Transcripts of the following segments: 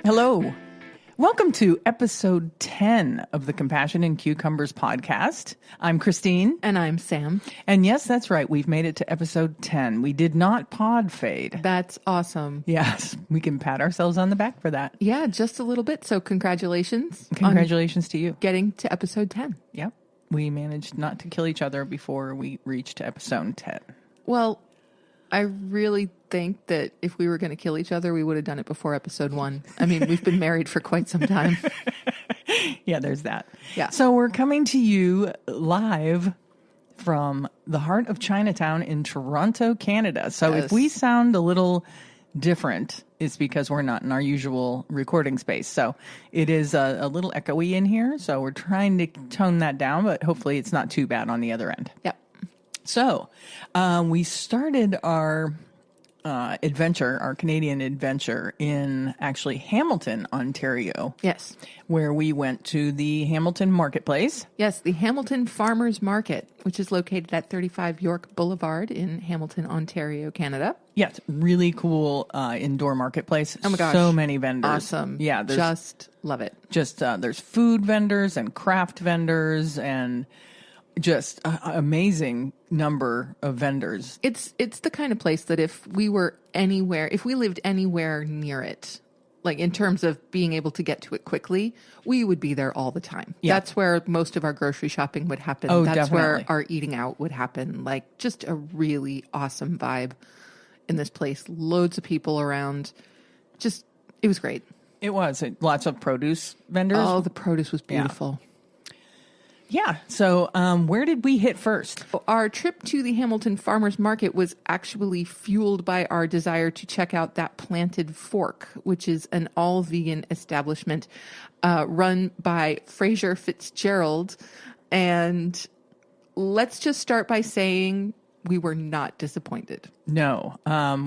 Hello. Welcome to episode 10 of the Compassion and Cucumbers podcast. I'm Christine. And I'm Sam. And yes, that's right. We've made it to episode 10. We did not pod fade. That's awesome. Yes, we can pat ourselves on the back for that. Yeah, just a little bit. So congratulations. Congratulations to you. Getting to episode 10. Yep. We managed not to kill each other before we reached episode 10. Well, I really think that if we were going to kill each other, we would have done it before episode 1. I mean, we've been married for quite some time. Yeah, there's that. Yeah. So we're coming to you live from the heart of Chinatown in Toronto, Canada. So Yes. if we sound a little different, it's because we're not in our usual recording space. So it is a little echoey in here. So we're trying to tone that down, but hopefully it's not too bad on the other end. Yep. So we started our adventure, our Canadian adventure in actually Hamilton, Ontario. Yes. Where we went to the Hamilton Marketplace. Yes, the Hamilton Farmers Market, which is located at 35 York Boulevard in Hamilton, Ontario, Canada. Yes, really cool indoor marketplace. Oh my gosh. So many vendors. Awesome. Yeah. Just love it. Just, there's food vendors and craft vendors and just amazing number of vendors. It's the kind of place that if we lived anywhere near it, like in terms of being able to get to it quickly, we would be there all the time. Yeah. That's where most of our grocery shopping would happen. Oh, That's definitely. where our eating out would happen. Like just a really awesome vibe in this place. Loads of people around. Just, it was great. It was. Lots of produce vendors. Oh, the produce was beautiful. Yeah. So where did we hit first? Our trip to the Hamilton Farmers Market was actually fueled by our desire to check out that Planted Fork, which is an all-vegan establishment run by Fraser Fitzgerald. And let's just start by saying we were not disappointed. No.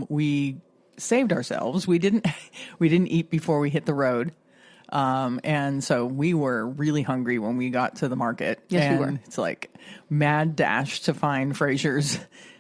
We saved ourselves. We didn't eat before we hit the road. And so we were really hungry when we got to the market. Yes, and we were. It's like mad dash to find Fraser's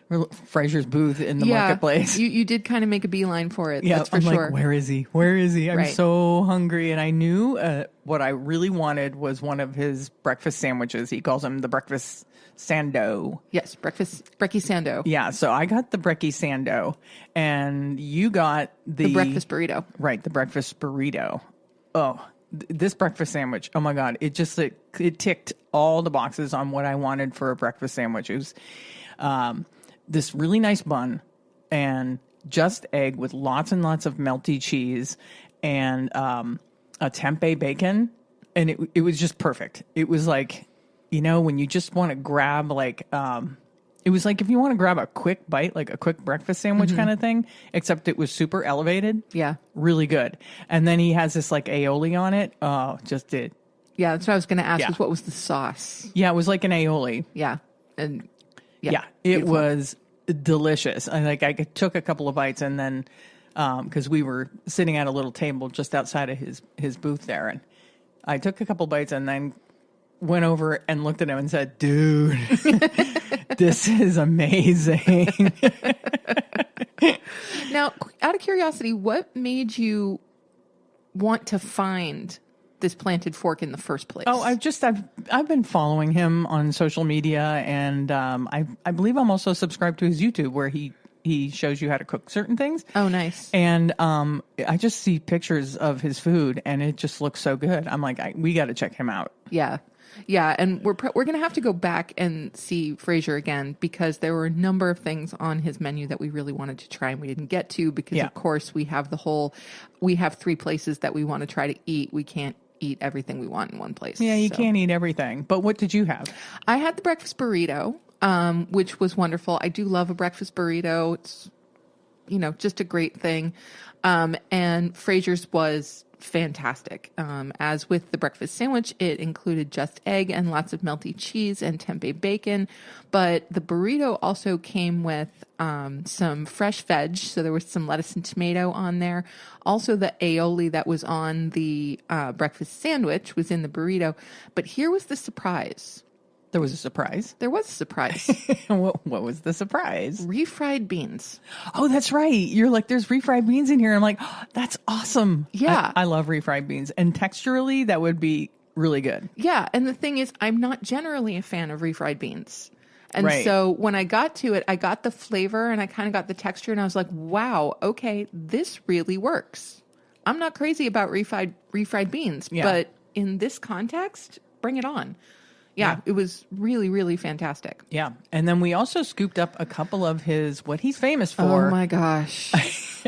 booth in the marketplace. You did kind of make a beeline for it. Yeah, That's for I'm sure. like, where is he? Where is he? I'm Right. so hungry. And I knew what I really wanted was one of his breakfast sandwiches. He calls them the breakfast sando. Yes, brekkie sando. Yeah, so I got the brekkie sando, and you got The breakfast burrito. Right, the breakfast burrito. Oh, this breakfast sandwich. Oh my God. It just, it ticked all the boxes on what I wanted for a breakfast sandwich. It was this really nice bun and just egg with lots and lots of melty cheese and a tempeh bacon. And it was just perfect. It was like, you know, when you just want to grab like, it was like if you want to grab a quick bite, like a quick breakfast sandwich kind of thing, except it was super elevated. Yeah. Really good. And then he has this like aioli on it. Oh, just did. Yeah, that's what I was going to ask Yeah. was what was the sauce? Yeah, it was like an aioli. Yeah. And Yeah, it was delicious. I took a couple of bites and then, because we were sitting at a little table just outside of his booth there. And I took a couple bites and then went over and looked at him and said, dude, this is amazing. Now, out of curiosity, what made you want to find this Planted Fork in the first place? Oh, I've been following him on social media, and I believe I'm also subscribed to his YouTube where he shows you how to cook certain things. Oh, nice. And I just see pictures of his food, and it just looks so good. I'm like, we got to check him out. Yeah. Yeah, and we're going to have to go back and see Fraser again because there were a number of things on his menu that we really wanted to try and we didn't get to because, of course, we have 3 places that we want to try to eat. We can't eat everything we want in one place. Yeah, you can't eat everything. But what did you have? I had the breakfast burrito, which was wonderful. I do love a breakfast burrito. It's, just a great thing. And Fraser's was fantastic. As with the breakfast sandwich, it included just egg and lots of melty cheese and tempeh bacon. But the burrito also came with some fresh veg. So there was some lettuce and tomato on there. Also, the aioli that was on the breakfast sandwich was in the burrito. But here was the surprise. There was a surprise. There was a surprise. What was the surprise? Refried beans. Oh, that's right. You're like, there's refried beans in here. I'm like, oh, that's awesome. Yeah. I love refried beans. And texturally, that would be really good. Yeah. And the thing is, I'm not generally a fan of refried beans. And Right. so when I got to it, I got the flavor and I kind of got the texture and I was like, wow, okay, this really works. I'm not crazy about refried beans, Yeah. but in this context, bring it on. Yeah, it was really, really fantastic. Yeah. And then we also scooped up a couple of what he's famous for Oh my gosh.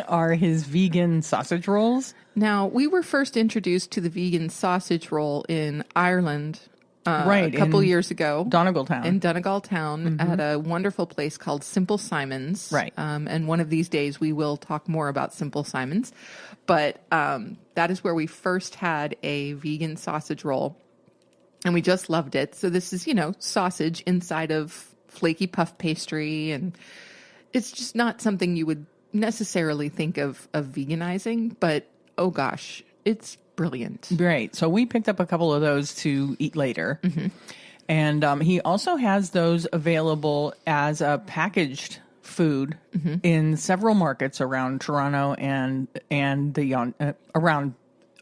are his vegan sausage rolls. Now, we were first introduced to the vegan sausage roll in Ireland a couple years ago. Donegal Town. In Donegal Town at a wonderful place called Simple Simon's. Right. And one of these days we will talk more about Simple Simon's. But that is where we first had a vegan sausage roll. And we just loved it. So this is, sausage inside of flaky puff pastry. And it's just not something you would necessarily think of veganizing. But, oh gosh, it's brilliant. Right. So we picked up a couple of those to eat later. And he also has those available as a packaged food in several markets around Toronto and around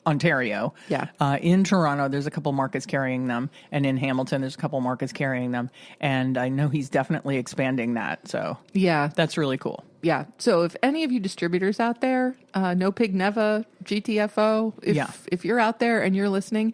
Ontario. Yeah. In Toronto, there's a couple markets carrying them, and in Hamilton, there's a couple markets carrying them. And I know he's definitely expanding that. So Yeah. that's really cool. Yeah. So if any of you distributors out there, No Pig Neva, GTFO, if you're out there and you're listening,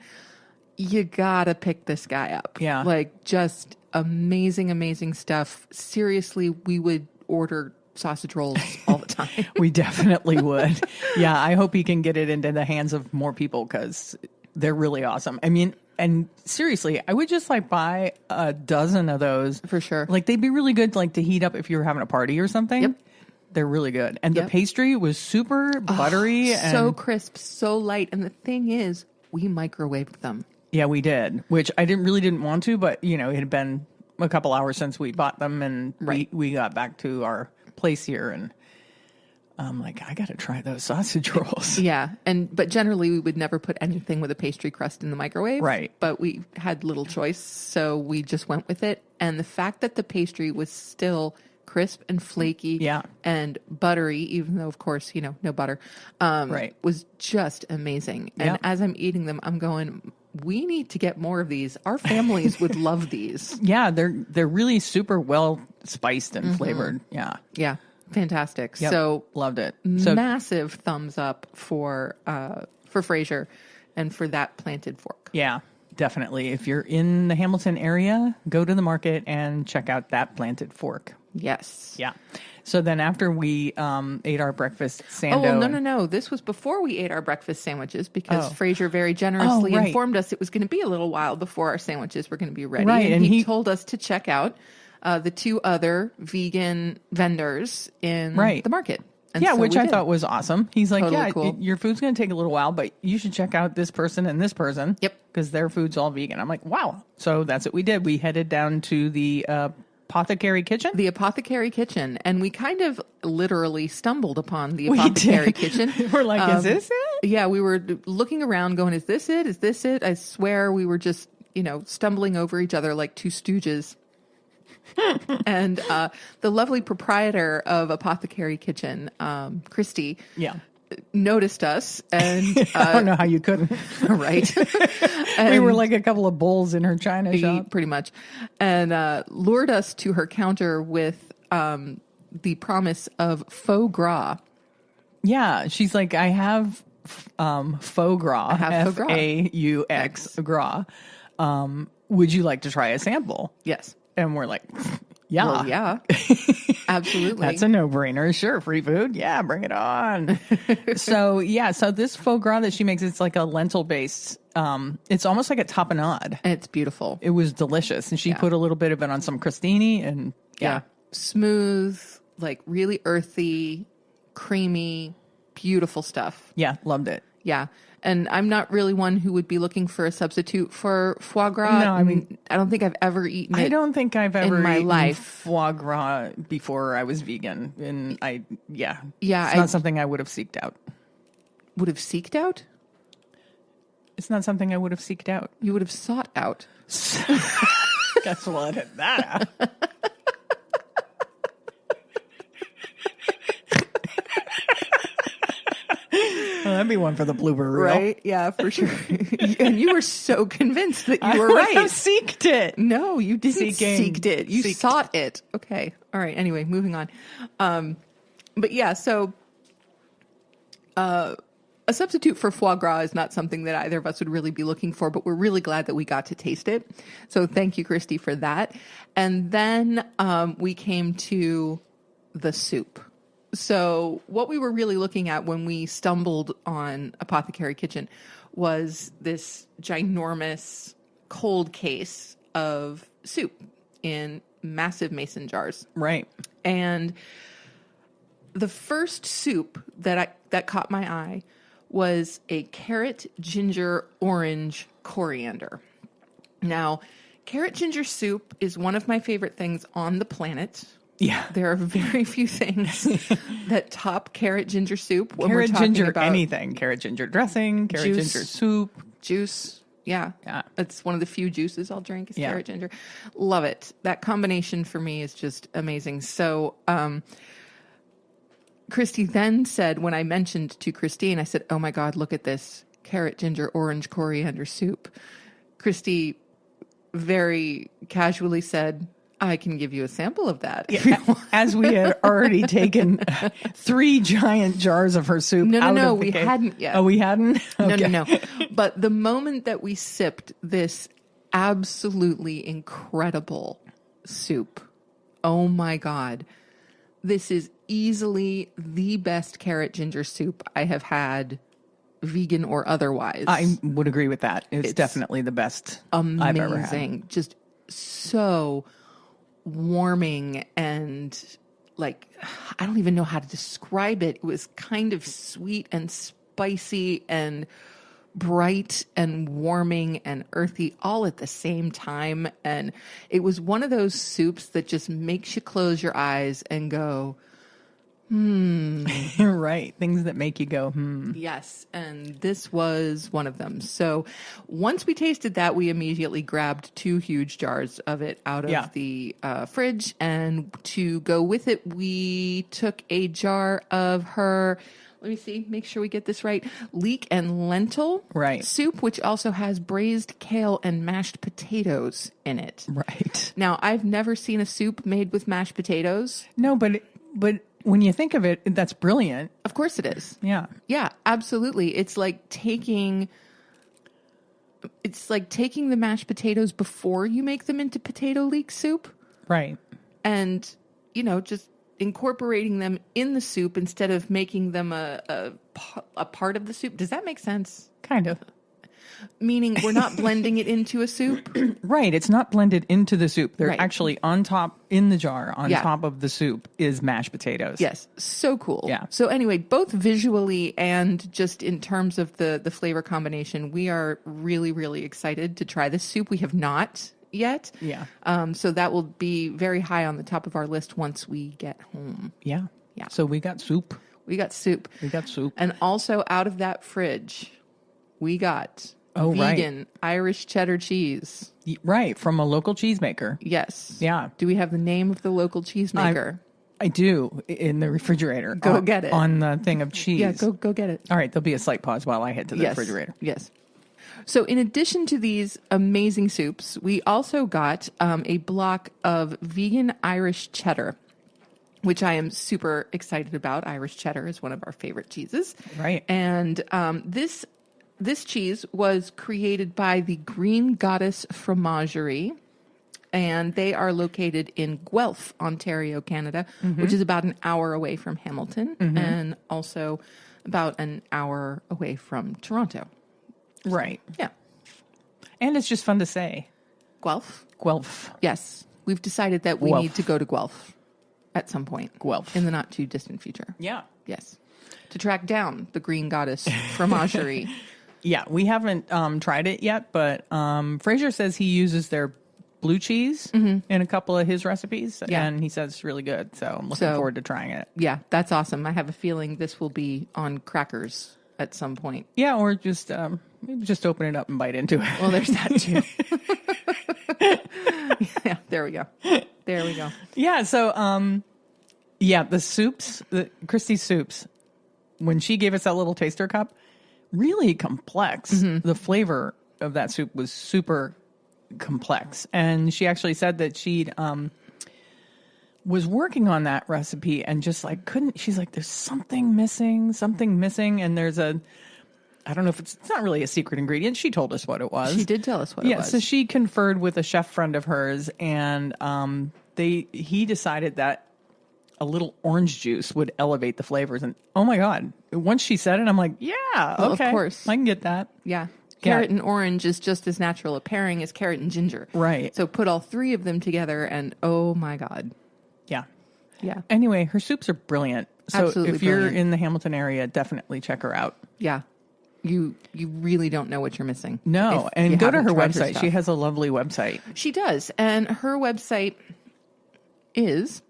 you gotta pick this guy up. Yeah. Like just amazing, amazing stuff. Seriously, we would order sausage rolls all the time. We definitely would. Yeah, I hope he can get it into the hands of more people because they're really awesome. I mean, and seriously, I would just buy a dozen of those. For sure. Like they'd be really good to heat up if you were having a party or something. Yep. They're really good. And the Yep. pastry was super buttery. So and crisp, so light. And the thing is, we microwaved them. yeah, we did, which I didn't want to, but it had been a couple hours since we bought them and Right. we got back to our place here and I'm like, I got to try those sausage rolls. Yeah. But generally we would never put anything with a pastry crust in the microwave. Right. But we had little choice. So we just went with it. And the fact that the pastry was still crisp and flaky Yeah. and buttery, even though of course, no butter, Right. was just amazing. And Yeah. as I'm eating them, I'm going, we need to get more of these. Our families would love these. Yeah, they're really super well spiced and flavored. Yeah. Yeah. Fantastic. Yep. So Loved it. So massive thumbs up for Frasier and for that planted fork. yeah, definitely. If you're in the Hamilton area, go to the market and check out that planted fork. Yes. Yeah. So then after we ate our breakfast sando. Oh, well, no. This was before we ate our breakfast sandwiches because Oh. Frasier very generously Oh, right. informed us it was going to be a little while before our sandwiches were going to be ready. Right, And and he he- told us to check out the two other vegan vendors in Right. the market. And Yeah, so which we I did. thought was awesome. He's like, Totally yeah, cool. your food's going to take a little while, but you should check out this person and this person. Yep. Because their food's all vegan. I'm like, wow. So that's what we did. We headed down to the Apothecary Kitchen. The Apothecary Kitchen, and we kind of literally stumbled upon the We Apothecary did. Kitchen. We're like, is this it? Yeah, we were looking around going, is this it? Is this it? I swear we were just, stumbling over each other like two stooges. And the lovely proprietor of Apothecary Kitchen, Christy, Yeah. noticed us and I don't know how you couldn't. right. We were like a couple of bulls in her china shop. Pretty much, and lured us to her counter with the promise of faux gras. Yeah. She's like, I have faux gras. I have faux gras. FAUX gras. Would you like to try a sample? Yes. And we're like, yeah. Well, yeah. Absolutely. That's a no-brainer. Sure, free food. Yeah, bring it on. So this faux gras that she makes, it's like a lentil-based. It's almost like a tapenade. And it's beautiful. It was delicious, and she put a little bit of it on some crostini, and yeah. Smooth, like really earthy, creamy, beautiful stuff. Yeah, loved it. Yeah. And I'm not really one who would be looking for a substitute for foie gras. No, I mean, I don't think I've ever eaten it. I don't think I've ever in my eaten life. foie gras before I was vegan, and Yeah, it's not something I would have seeked out. Would have seeked out? It's not something I would have seeked out. You would have sought out. Guess we'll edit that out. Well, that'd be one for the blooper reel. Right? Yeah, for sure. And you were so convinced that you were I would right. have seeked it. No, you didn't Seeking. seeked it. You Seeked. sought it. Okay. All right. Anyway, moving on. But yeah, so a substitute for foie gras is not something that either of us would really be looking for, but we're really glad that we got to taste it. So thank you, Christy, for that. And then we came to the soup. So what we were really looking at when we stumbled on Apothecary Kitchen was this ginormous cold case of soup in massive mason jars. Right. And the first soup that caught my eye was a carrot, ginger, orange, coriander. Now, carrot ginger soup is one of my favorite things on the planet. Yeah. There are very few things that top carrot ginger soup. When Carrot we're talking ginger about anything. Carrot ginger dressing, carrot Juice. ginger soup. juice. Yeah. Yeah. It's one of the few juices I'll drink is Yeah. carrot ginger. Love it. That combination for me is just amazing. So, Christy then said, when I mentioned to Christine, I said, oh my God, look at this carrot, ginger, orange, coriander soup. Christy very casually said, I can give you a sample of that. As we had already taken 3 giant jars of her soup out No, of the we case. hadn't yet. Oh, we hadn't? Okay. No. But the moment that we sipped this absolutely incredible soup, oh my God, this is easily the best carrot ginger soup I have had, vegan or otherwise. I would agree with that. It's definitely the best Amazing. I've ever had. Just so warming and like, I don't even know how to describe it. It was kind of sweet and spicy and bright and warming and earthy all at the same time. And it was one of those soups that just makes you close your eyes and go, Right. Things that make you go, yes, and this was one of them. So once we tasted that, we immediately grabbed 2 huge jars of it out of the fridge. And to go with it, we took a jar of her, let me see, make sure we get this right, leek and lentil soup, which also has braised kale and mashed potatoes in it. Right. Now, I've never seen a soup made with mashed potatoes. No, but when you think of it, that's brilliant. Of course it is. Yeah. Yeah, absolutely. It's like taking the mashed potatoes before you make them into potato leek soup Right. and, just incorporating them in the soup instead of making them a part of the soup. Does that make sense? Kind of. Meaning we're not blending it into a soup? Right. It's not blended into the soup. They're Right. actually on top in the jar, on Yeah. top of the soup is mashed potatoes. Yes. So cool. Yeah. So anyway, both visually and just in terms of the flavor combination, we are really, really excited to try this soup. We have not yet. Yeah. So that will be very high on the top of our list once we get home. Yeah. Yeah. So we got soup. We got soup. And also out of that fridge, we got vegan Irish cheddar cheese. Right. From a local cheesemaker. Yes. Yeah. Do we have the name of the local cheesemaker? I do, in the refrigerator. Go get it. On the thing of cheese. Yeah, go get it. All right, there'll be a slight pause while I head to the refrigerator. Yes. So in addition to these amazing soups, we also got a block of vegan Irish cheddar, which I am super excited about. Irish cheddar is one of our favorite cheeses. Right. And this cheese was created by the Green Goddess Fromagerie, and they are located in Guelph, Ontario, Canada, which is about an hour away from Hamilton and also about an hour away from Toronto. Right. Yeah. And it's just fun to say. Guelph? Guelph. Yes. We've decided that we Guelph. need to go to Guelph at some point. Guelph. In the not too distant future. Yeah. Yes. To track down the Green Goddess Fromagerie. Yeah, we haven't tried it yet, but Fraser says he uses their blue cheese in a couple of his recipes, and he says it's really good. So I'm looking forward to trying it. Yeah, that's awesome. I have a feeling this will be on crackers at some point. Yeah, or just open it up and bite into it. Well, there's that too. Yeah, there we go. There we go. Yeah. So, the soups, Christy's soups, when she gave us that little taster cup, really complex. Mm-hmm. The flavor of that soup was super complex. And she actually said that she'd, was working on that recipe and just like she's like, there's something missing. And there's I don't know if it's not really a secret ingredient. She told us what it was. She did tell us what it was. Yeah, so she conferred with a chef friend of hers, and he decided that a little orange juice would elevate the flavors. And oh my God, once she said it, I'm like, yeah, Well, okay, of course. I can get that. Yeah. Carrot and orange is just as natural a pairing as carrot and ginger. Right. So put all three of them together, and oh my God. Yeah. Yeah. Anyway, her soups are brilliant. So Absolutely if you're brilliant. in the Hamilton area, definitely check her out. Yeah. You really don't know what you're missing. No, if and you go to her haven't tried website. stuff. She has a lovely website. She does. And her website is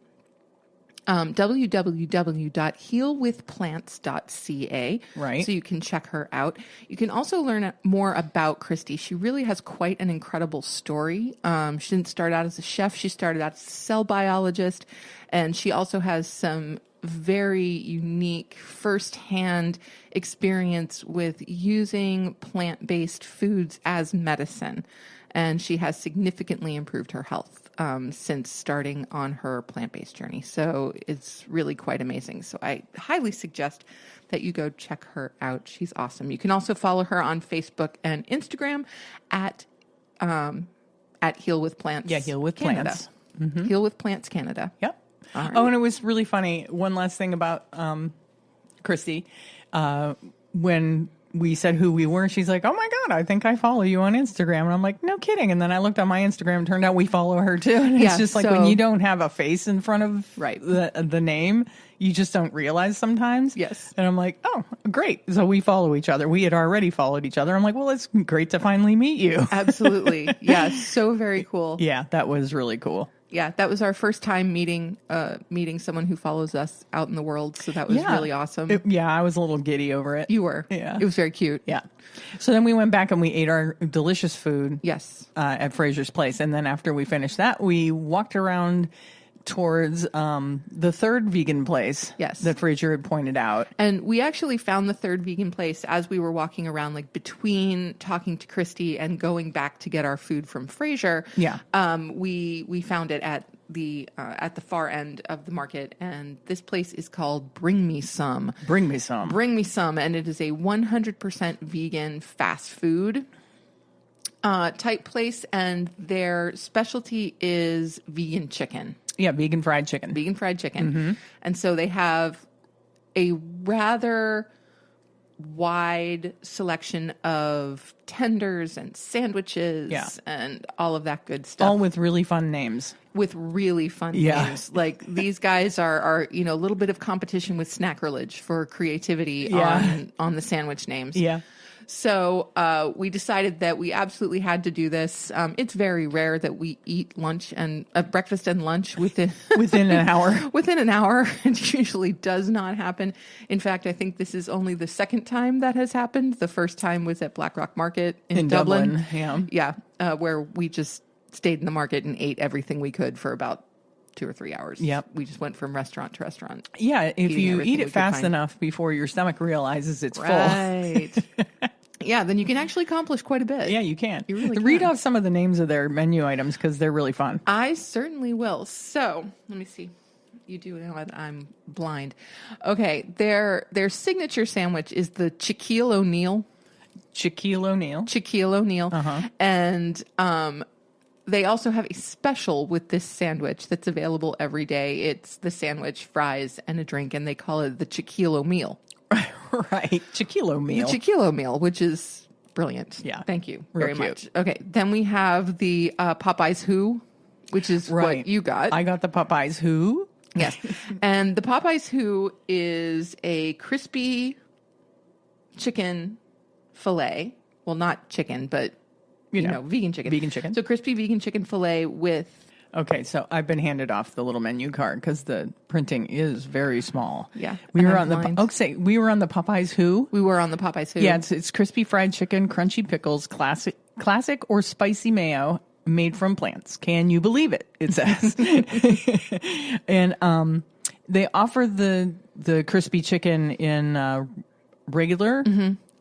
www.healwithplants.ca. Right. So you can check her out. You can also learn more about Christy. She really has quite an incredible story. She didn't start out as a chef. She started out as a cell biologist. And she also has some very unique firsthand experience with using plant-based foods as medicine. And she has significantly improved her health since starting on her plant-based journey. So it's really quite amazing. So I highly suggest that you go check her out. She's awesome. You can also follow her on Facebook and Instagram at Heal with Plants. Yeah, Heal with Canada. Plants. Mm-hmm. Heal with Plants Canada. Yep. All right. Oh, and it was really funny. One last thing about Christy. When we said who we were, she's like, oh my God, I think I follow you on Instagram. And I'm like, no kidding. And then I looked on my Instagram and turned out we follow her too. And Yeah, it's just like so- when you don't have a face in front of Right. the name, you just don't realize sometimes. Yes. And I'm like, oh, great. So we follow each other. We had already followed each other. I'm like, well, it's great to finally meet you. Absolutely. Yeah. So very cool. Yeah, that was really cool. Yeah, that was our first time meeting someone who follows us out in the world. So that was really awesome. I was a little giddy over it. You were. Yeah. It was very cute. Yeah. So then we went back and we ate our delicious food. Yes. At Fraser's Place. And then after we finished that, we walked around towards the third vegan place. Yes. That Fraser had pointed out. And we actually found the third vegan place as we were walking around, like between talking to Christy and going back to get our food from Fraser. Yeah. We found it at the far end of the market, and this place is called Bring Me Some. Bring me some. Bring Me Some, and it is a 100% vegan fast food type place, and their specialty is vegan chicken. Yeah, vegan fried chicken. Vegan fried chicken. Mm-hmm. And so they have a rather wide selection of tenders and sandwiches and all of that good stuff. All with really fun names. With really fun names. Like these guys are a little bit of competition with Snackerledge for creativity on the sandwich names. Yeah. So we decided that we absolutely had to do this. It's very rare that we eat lunch and breakfast and lunch within an hour. Within an hour. It usually does not happen. In fact, I think this is only the second time that has happened. The first time was at Black Rock Market in Dublin. Yeah. Where we just stayed in the market and ate everything we could for about 2 or 3 hours. Yep. We just went from restaurant to restaurant. Yeah, if eating you everything eat we it could fast find. enough before your stomach realizes it's full. Right. Yeah, then you can actually accomplish quite a bit. Yeah, you can. You really Read can. off some of the names of their menu items because they're really fun. I certainly will. So, let me see. You do know that I'm blind. Okay, their signature sandwich is the Shaquille O'Neal. Shaquille O'Neal. Shaquille O'Neal. Uh-huh. And they also have a special with this sandwich that's available every day. It's the sandwich, fries, and a drink, and they call it the Shaquille O'Meal. Right. Shaquille O'Neal. The Shaquille O'Meal, which is brilliant. Yeah. Thank you Real very cute. much. Okay, then we have the Popeyes Who, which is what you got. I got the Popeyes Who. Yes. And the Popeyes Who is a crispy chicken fillet. Well, not chicken, but, you know, vegan chicken. Vegan chicken. So crispy vegan chicken fillet with... Okay, so I've been handed off the little menu card because the printing is very small. Yeah, we and were I'm on blind. we were on the Popeyes Who. We were on the Popeyes Who. Yeah, it's crispy fried chicken, crunchy pickles, classic or spicy mayo, made from plants. Can you believe it? It says. And they offer the crispy chicken in regular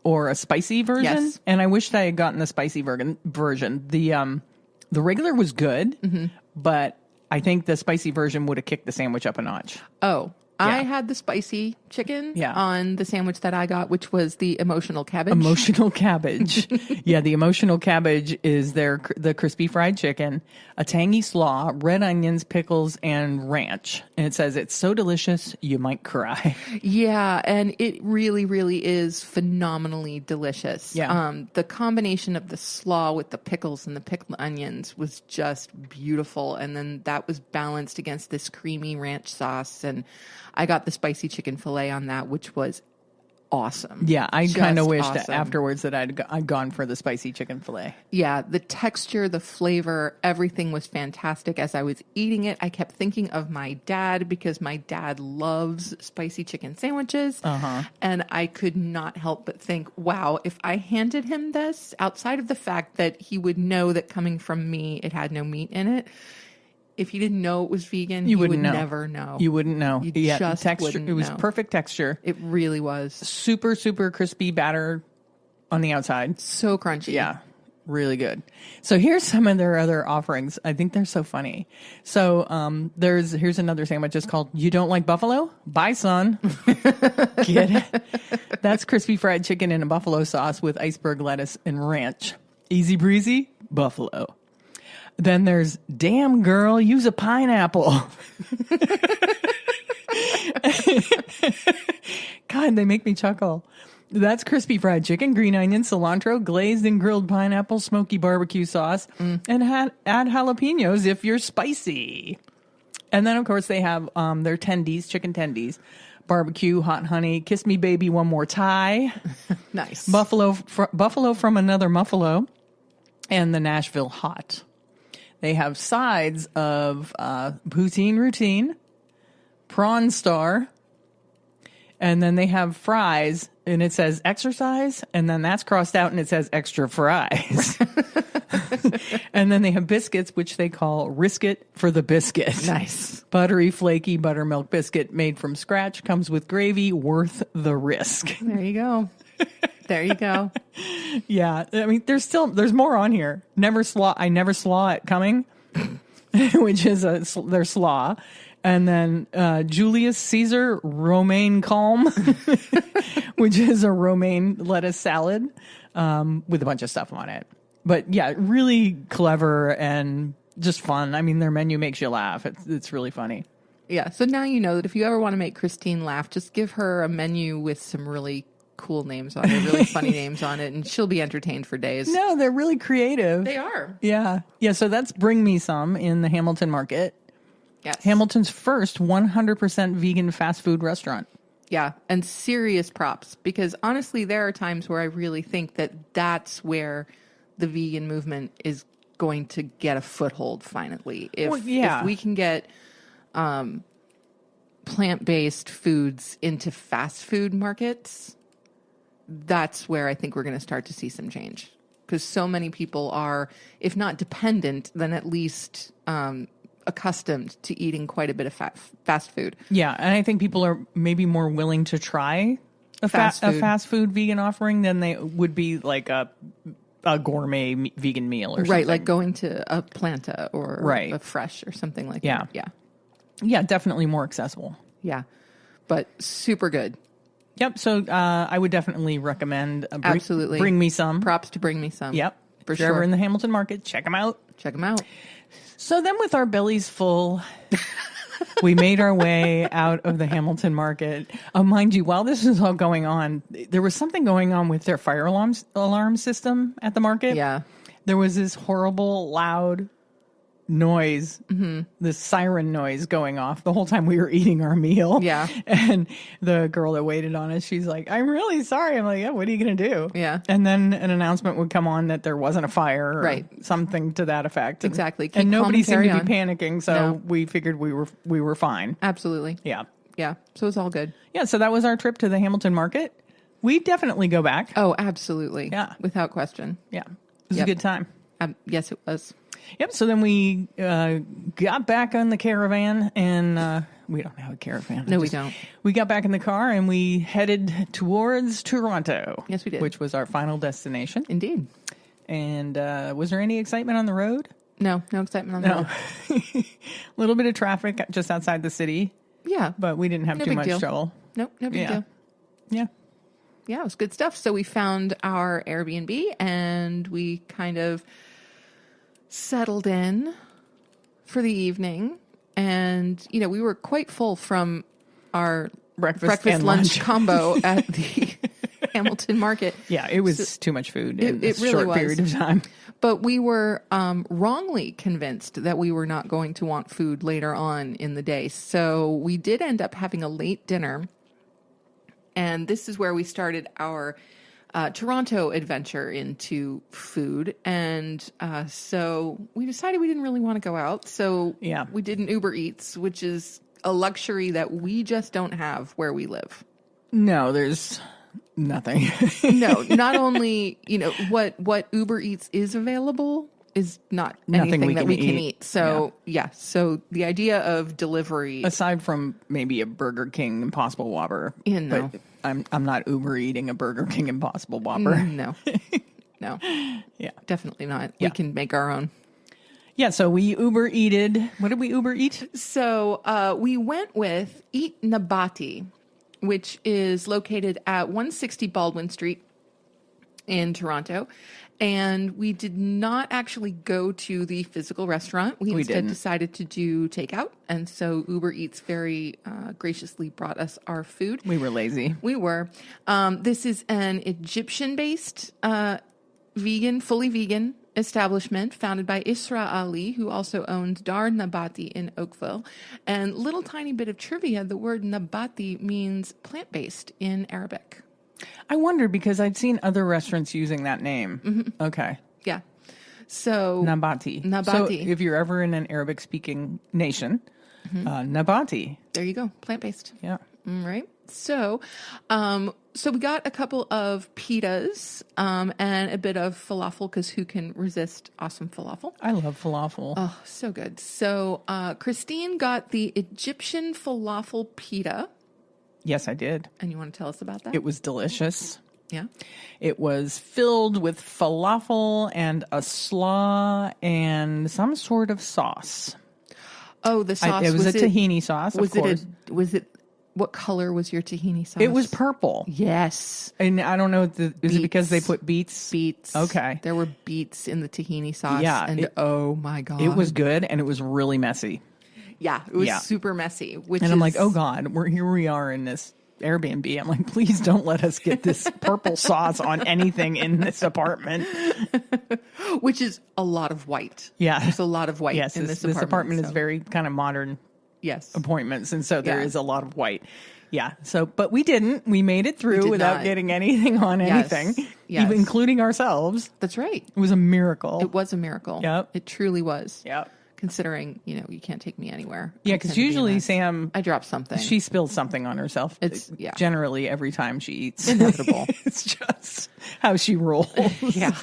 or a spicy version. Yes. And I wished I had gotten the spicy version. The regular was good, but I think the spicy version would have kicked the sandwich up a notch. Oh, I had the spicy chicken Yeah. on the sandwich that I got, which was the emotional cabbage. Emotional cabbage. Yeah, the emotional cabbage is the crispy fried chicken, a tangy slaw, red onions, pickles, and ranch. And it says it's so delicious you might cry. Yeah, and it really, really is phenomenally delicious. Yeah. The combination of the slaw with the pickles and the pickled onions was just beautiful. And then that was balanced against this creamy ranch sauce. And I got the spicy chicken fillet on that, which was awesome. Yeah, I kind of Just wished awesome. afterwards that I'd gone for the spicy chicken fillet. Yeah, the texture, the flavor, everything was fantastic. As I was eating it, I kept thinking of my dad because my dad loves spicy chicken sandwiches. And I could not help but think, wow, if I handed him this, outside of the fact that he would know that coming from me, it had no meat in it. If he didn't know it was vegan, he would wouldn't know. never know. You wouldn't know. You Yeah, just texture. wouldn't It was know. perfect texture. It really was. Super, super crispy batter on the outside. So crunchy. Yeah, really good. So here's some of their other offerings. I think they're so funny. So here's another sandwich. It's called You Don't Like Buffalo? Bye, son. Get it? That's crispy fried chicken in a buffalo sauce with iceberg lettuce and ranch. Easy breezy, buffalo. Then there's Damn Girl, Use a Pineapple. God, they make me chuckle. That's crispy fried chicken, green onion, cilantro, glazed and grilled pineapple, smoky barbecue sauce, and add jalapenos if you're spicy. And then, of course, they have their tendies, chicken tendies, barbecue, hot honey, kiss me baby one more Thai, Nice. buffalo from another muffalo, and the Nashville hot. They have sides of poutine routine, prawn star, and then they have fries, and it says exercise, and then that's crossed out, and it says extra fries. And then they have biscuits, which they call Risket for the biscuit. Nice. Buttery, flaky buttermilk biscuit made from scratch, comes with gravy, worth the risk. There you go. There you go. Yeah, I mean, there's more on here. I never slaw it coming, which is their slaw, and then Julius Caesar romaine calm, which is a romaine lettuce salad with a bunch of stuff on it. But yeah, really clever and just fun. I mean, their menu makes you laugh. It's really funny. Yeah. So now you know that if you ever want to make Christine laugh, just give her a menu with some really cool names on it, really funny names on it, and she'll be entertained for days. No, they're really creative. They are. Yeah. Yeah, so that's Bring Me Some in the Hamilton Market. Yes. Hamilton's first 100% vegan fast food restaurant. Yeah. And serious props, because honestly, there are times where I really think that that's where the vegan movement is going to get a foothold finally. If we can get plant-based foods into fast food markets, that's where I think we're going to start to see some change, because so many people are, if not dependent, then at least accustomed to eating quite a bit of fast food. Yeah, and I think people are maybe more willing to try a fast food vegan offering than they would be like a gourmet vegan meal or something. Right, like going to a Planta or Right. a Fresh or something like Yeah. that. Yeah. Yeah, definitely more accessible. Yeah. But super good. Yep, so I would definitely recommend Absolutely. Bring Me Some. Props to Bring Me Some. Yep. For If you're ever sure. in the Hamilton Market, check them out. Check them out. So then with our bellies full, we made our way out of the Hamilton Market. Mind you, while this was all going on, there was something going on with their fire alarm system at the market. Yeah. There was this horrible, loud noise, this siren noise going off the whole time we were eating our meal. Yeah. And the girl that waited on us, she's like, I'm really sorry. I'm like, yeah, what are you going to do? Yeah. And then an announcement would come on that there wasn't a fire or Right. something to that effect. Exactly. Keep And calm nobody and seemed carry to be on. panicking. So No. we figured we were fine. Absolutely. Yeah. Yeah. So it's all good. Yeah. So that was our trip to the Hamilton Market. We definitely go back. Oh, absolutely. Yeah. Without question. Yeah. It was Yep. a good time. Yes, it was. Yep. So then we got back on the caravan, and we don't have a caravan. No, we don't. We got back in the car and we headed towards Toronto. Yes, we did. Which was our final destination. Indeed. And was there any excitement on the road? No excitement on the road. A little bit of traffic just outside the city. Yeah. But we didn't have too much trouble. Nope, no big deal. Yeah. Yeah, it was good stuff. So we found our Airbnb and we kind of settled in for the evening. And, we were quite full from our breakfast and lunch combo at the Hamilton Market. Yeah, it was too much food in a really short was. period of time. But we were wrongly convinced that we were not going to want food later on in the day. So we did end up having a late dinner. And this is where we started our Toronto adventure into food. And so we decided we didn't really want to go out. So we did an Uber Eats, which is a luxury that we just don't have where we live. No, there's nothing. No, not only, what Uber Eats is available is not anything that we can eat. So, so the idea of delivery... Aside from maybe a Burger King Impossible Whopper. Yeah, no. But I'm not Uber eating a Burger King Impossible Whopper. No. Yeah. Definitely not. Yeah. We can make our own. Yeah, so we Uber eated. What did we Uber eat? So we went with Eat Nabati, which is located at 160 Baldwin Street in Toronto. And we did not actually go to the physical restaurant. We instead decided to do takeout. And so Uber Eats very graciously brought us our food. We were lazy. We were. This is an Egyptian-based fully vegan establishment founded by Isra Ali, who also owned Dar Nabati in Oakville. And little tiny bit of trivia, the word Nabati means plant-based in Arabic. I wondered because I'd seen other restaurants using that name. Mm-hmm. Okay. Yeah. So Nabati. So if you're ever in an Arabic-speaking nation, Nabati. There you go. Plant-based. Yeah. Right. So, so we got a couple of pitas and a bit of falafel because who can resist awesome falafel? I love falafel. Oh, so good. So Christine got the Egyptian falafel pita. Yes, I did. And you want to tell us about that? It was delicious. Yeah. It was filled with falafel and a slaw and some sort of sauce. Oh, the sauce. It was a tahini sauce, of course. What color was your tahini sauce? It was purple. Yes. And I don't know, is it because they put beets? Beets. Okay. There were beets in the tahini sauce. Yeah. And oh my God. It was good and it was really messy. Yeah, it was super messy. I'm like, oh God, we are in this Airbnb. I'm like, please don't let us get this purple sauce on anything in this apartment. Which is a lot of white. Yeah. There's a lot of white in this apartment. This apartment is very kind of modern appointments. And so there is a lot of white. Yeah. So, but we didn't. We made it through without getting anything on anything, even including ourselves. That's right. It was a miracle. It was a miracle. Yep. It truly was. Yep. Considering, you can't take me anywhere. Yeah, because usually Sam... I drop something. She spills something on herself. It's generally every time she eats. Inevitable. It's just how she rolls. Yeah.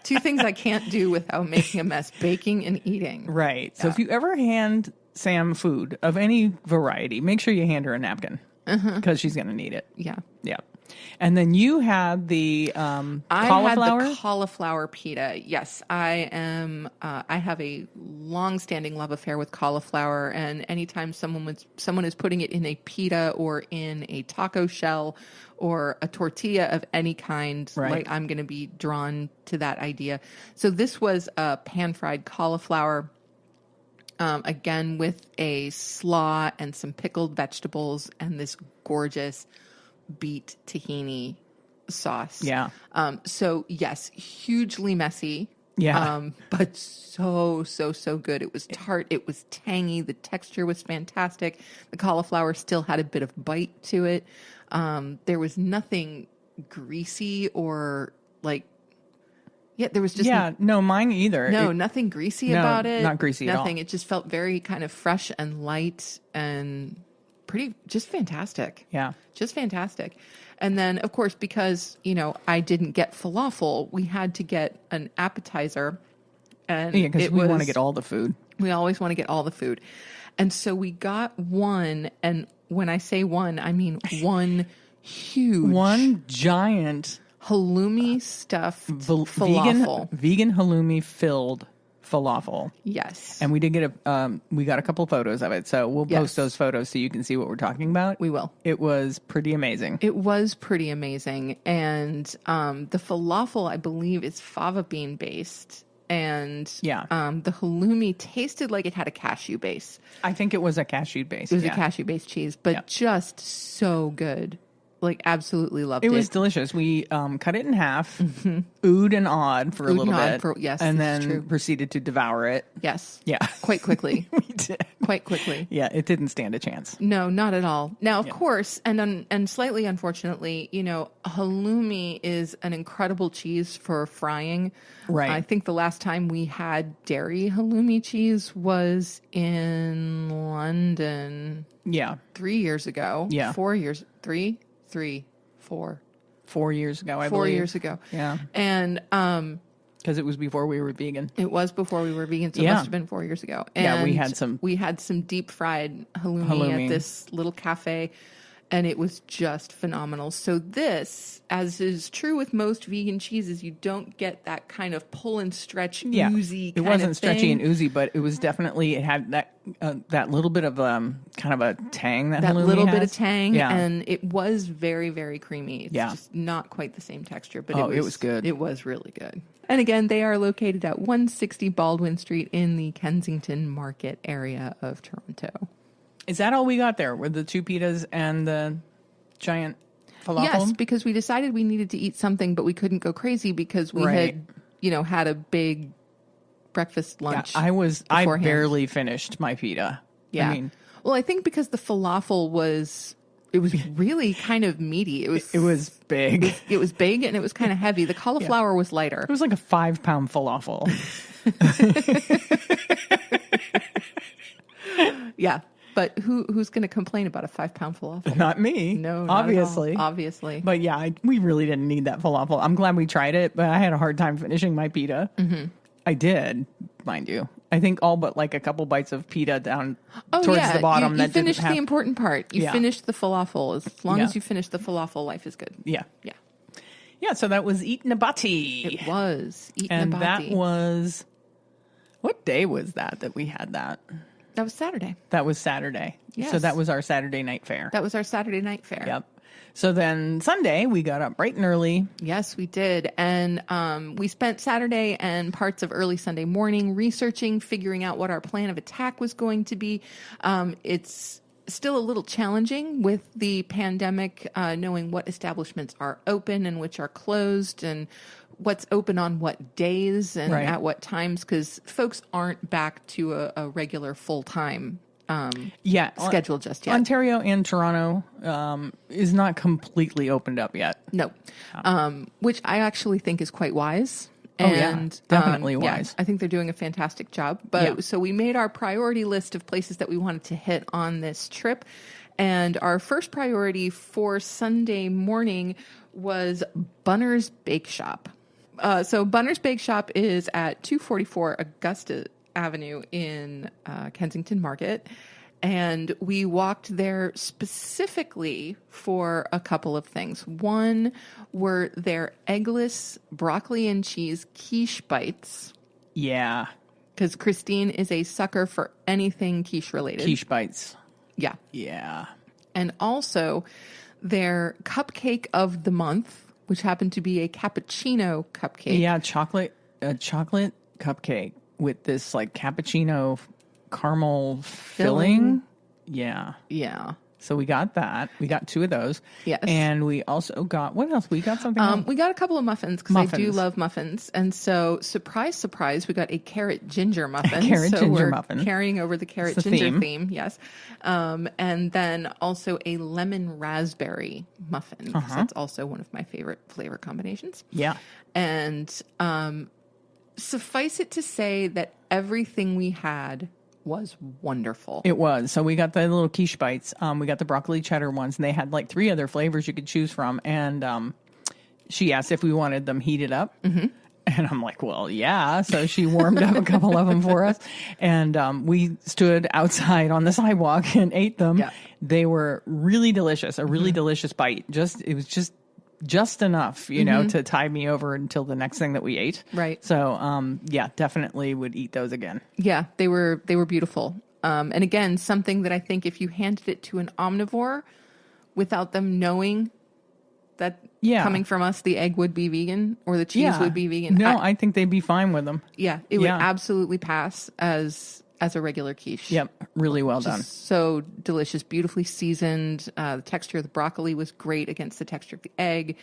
Two things I can't do without making a mess, baking and eating. Right. So if you ever hand Sam food of any variety, make sure you hand her a napkin because she's going to need it. Yeah. Yeah. And then you had the cauliflower? I had the cauliflower pita. Yes, I am. I have a long-standing love affair with cauliflower, and anytime someone is putting it in a pita or in a taco shell or a tortilla of any kind, like I'm going to be drawn to that idea. So this was a pan-fried cauliflower. Again, with a slaw and some pickled vegetables and this gorgeous beet tahini sauce. Yeah. So yes, hugely messy. Yeah. But so good. It was tart. It was tangy. The texture was fantastic. The cauliflower still had a bit of bite to it. There was nothing greasy or there was just no, mine either. Nothing greasy about it. Not greasy at all. Nothing. It just felt very kind of fresh and light and just fantastic. Yeah. Just fantastic. And then, of course, because, I didn't get falafel, we had to get an appetizer, And Yeah, because we want to get all the food. We always want to get all the food. And so we got one, and when I say one, I mean one huge, one giant halloumi stuffed falafel. vegan halloumi filled falafel. Yes. And we did get we got a couple photos of it, so we'll Yes. post those photos so you can see what we're talking about. We will. It was pretty amazing. It was pretty amazing. And the falafel, I believe, is fava bean based. And Yeah. the halloumi tasted like it had a cashew base. I think it was a cashew base. It was a cashew based cheese, but just so good. Like, absolutely loved it. It was delicious. We cut it in half, oohed and awed for a little bit. Yes, and this is then true. proceeded to devour it. Yes. Yeah. Quite quickly. We did. Quite quickly. Yeah, it didn't stand a chance. No, not at all. Now, of course, and slightly unfortunately, halloumi is an incredible cheese for frying. Right. I think the last time we had dairy halloumi cheese was in London. Yeah. 3 years ago. Yeah. 4 years. 4. 4 years ago, I 4 believe. years ago. Yeah. And Because it was before we were vegan. it was before we were vegan, so it Yeah. must have been 4 years ago. And Yeah, we had some deep fried halloumi at this little cafe, and it was just phenomenal. So this, as is true with most vegan cheeses, you don't get that kind of pull and stretch oozy It kind wasn't of stretchy thing. and oozy, but it was definitely, it had that little bit of kind of a tang that That halloumi little bit has. of tang, Yeah. and it was very, very creamy. It's Yeah. just not quite the same texture, but Oh, it was good. It was really good. And again, they are located at 160 Baldwin Street in the Kensington Market area of Toronto. Is that all we got there? Were the 2 pitas and the giant falafel? Yes, because we decided we needed to eat something, but we couldn't go crazy because we Right. had, had a big breakfast lunch. I beforehand. barely finished my pita. Yeah. I mean, well, I think because the falafel was really kind of meaty. It was big. It was big and it was kind of heavy. The cauliflower was lighter. It was like a 5-pound falafel. Yeah. But who's going to complain about a 5-pound falafel? Not me. No, not obviously. at all. Obviously. But yeah, we really didn't need that falafel. I'm glad we tried it, but I had a hard time finishing my pita. Mm-hmm. I did, mind you. I think all but like a couple bites of pita down towards the bottom. You finished the important part. You finished the falafel. As long as you finish the falafel, life is good. Yeah. Yeah. Yeah, so that was Eat Nabati. It was. Eat And Nabati. that was, what day was that we had that? That was Saturday. That was Saturday. Yes. So that was our Saturday night fair. That was our Saturday night fair. Yep. So then Sunday, we got up bright and early. Yes, we did. And we spent Saturday and parts of early Sunday morning researching, figuring out what our plan of attack was going to be. It's still a little challenging with the pandemic, knowing what establishments are open and which are closed and what's open on what days and Right. at what times, because folks aren't back to a regular full-time schedule just yet. Ontario and Toronto is not completely opened up yet. No, which I actually think is quite wise. And, definitely yeah, wise. I think they're doing a fantastic job. But so we made our priority list of places that we wanted to hit on this trip. And our first priority for Sunday morning was Bunner's Bake Shop. So Bunner's Bake Shop is at 244 Augusta Avenue in Kensington Market. And we walked there specifically for a couple of things. One were their eggless broccoli and cheese quiche bites. Yeah. Because Christine is a sucker for anything quiche related. Quiche bites. Yeah. Yeah. And also their cupcake of the month, which happened to be a cappuccino cupcake. Yeah, chocolate cupcake with this like cappuccino caramel filling. Yeah. Yeah. So we got that. We got 2 of those. Yes. And we also got, what else? We got something else? We got a couple of muffins because I do Muffins. love muffins. And so, surprise, surprise, we got a carrot ginger muffin. Carrot ginger we're muffin. Carrying over the carrot It's the ginger theme. theme. Yes. And then also a lemon raspberry muffin. 'Cause that's also one of my favorite flavor combinations. Yeah. And suffice it to say that everything we had was wonderful. It was. So we got the little quiche bites. We got the broccoli cheddar ones, and they had like 3 other flavors you could choose from. And she asked if we wanted them heated up. Mm-hmm. And I'm like, well, yeah. So she warmed up a couple of them for us. And we stood outside on the sidewalk and ate them. Yeah. They were really delicious, a really delicious bite. It was just enough, you know, to tide me over until the next thing that we ate. Right. So, yeah, definitely would eat those again. Yeah, they were beautiful. And again, something that I think if you handed it to an omnivore without them knowing that coming from us, the egg would be vegan or the cheese would be vegan. No, I think they'd be fine with them. Yeah, it would absolutely pass as a regular quiche. Yep, really well done. So delicious, beautifully seasoned. The texture of the broccoli was great against the texture of the egg.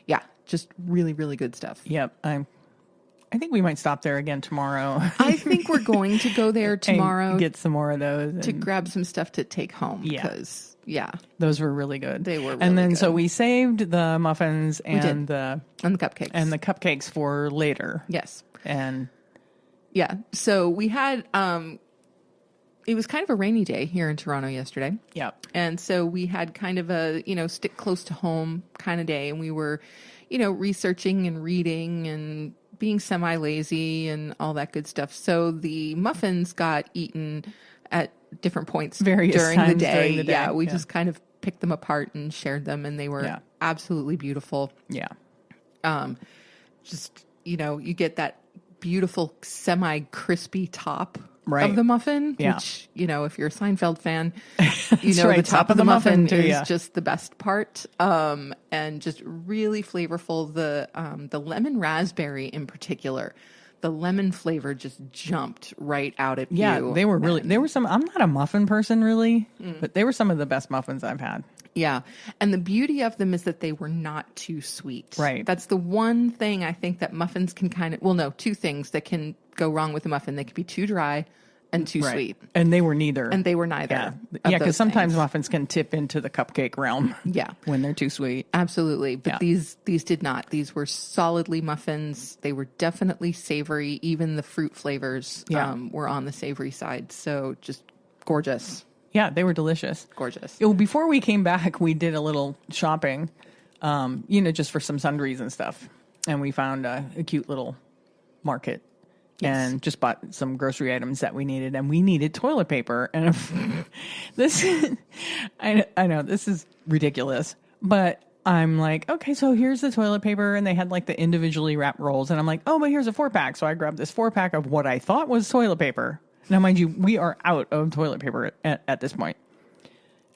Yeah, just really, really good stuff. Yep, I think we might stop there again tomorrow. I think we're going to go there tomorrow. And get some more of those. To grab some stuff to take home. Because, those were really good. They were really And then, good. so we saved the muffins and the cupcakes. And the cupcakes for later. Yes. And yeah. So we had, it was kind of a rainy day here in Toronto yesterday. Yep. And so we had kind of a, stick close to home kind of day. And we were, researching and reading and being semi-lazy and all that good stuff. So the muffins got eaten at different points Various during times the day. during the day. Yeah, we just kind of picked them apart and shared them, and they were absolutely beautiful. Yeah. Just, you get that beautiful semi-crispy top Right. of the muffin, Yeah. which, if you're a Seinfeld fan, right. the top of the muffin too, is just the best part. And just really flavorful. The lemon raspberry in particular, the lemon flavor just jumped right out at you. Yeah, they were really, I'm not a muffin person really, but they were some of the best muffins I've had. Yeah. And the beauty of them is that they were not too sweet. Right. That's the one thing I think that muffins can two things that can go wrong with a muffin. They can be too dry and too sweet. And they were neither. And they were neither. Yeah, because sometimes muffins can tip into the cupcake realm. Yeah. When they're too sweet. Absolutely. But these did not. These were solidly muffins. They were definitely savory. Even the fruit flavors were on the savory side. So just gorgeous. Yeah, they were delicious. Gorgeous. Well, before we came back, we did a little shopping, just for some sundries and stuff. And we found a cute little market. Yes. And just bought some grocery items that we needed. And we needed toilet paper. And I know this is ridiculous. But I'm like, okay, so here's the toilet paper. And they had like the individually wrapped rolls. And I'm like, oh, but here's a 4-pack. So I grabbed this 4-pack of what I thought was toilet paper. Now, mind you, we are out of toilet paper at this point.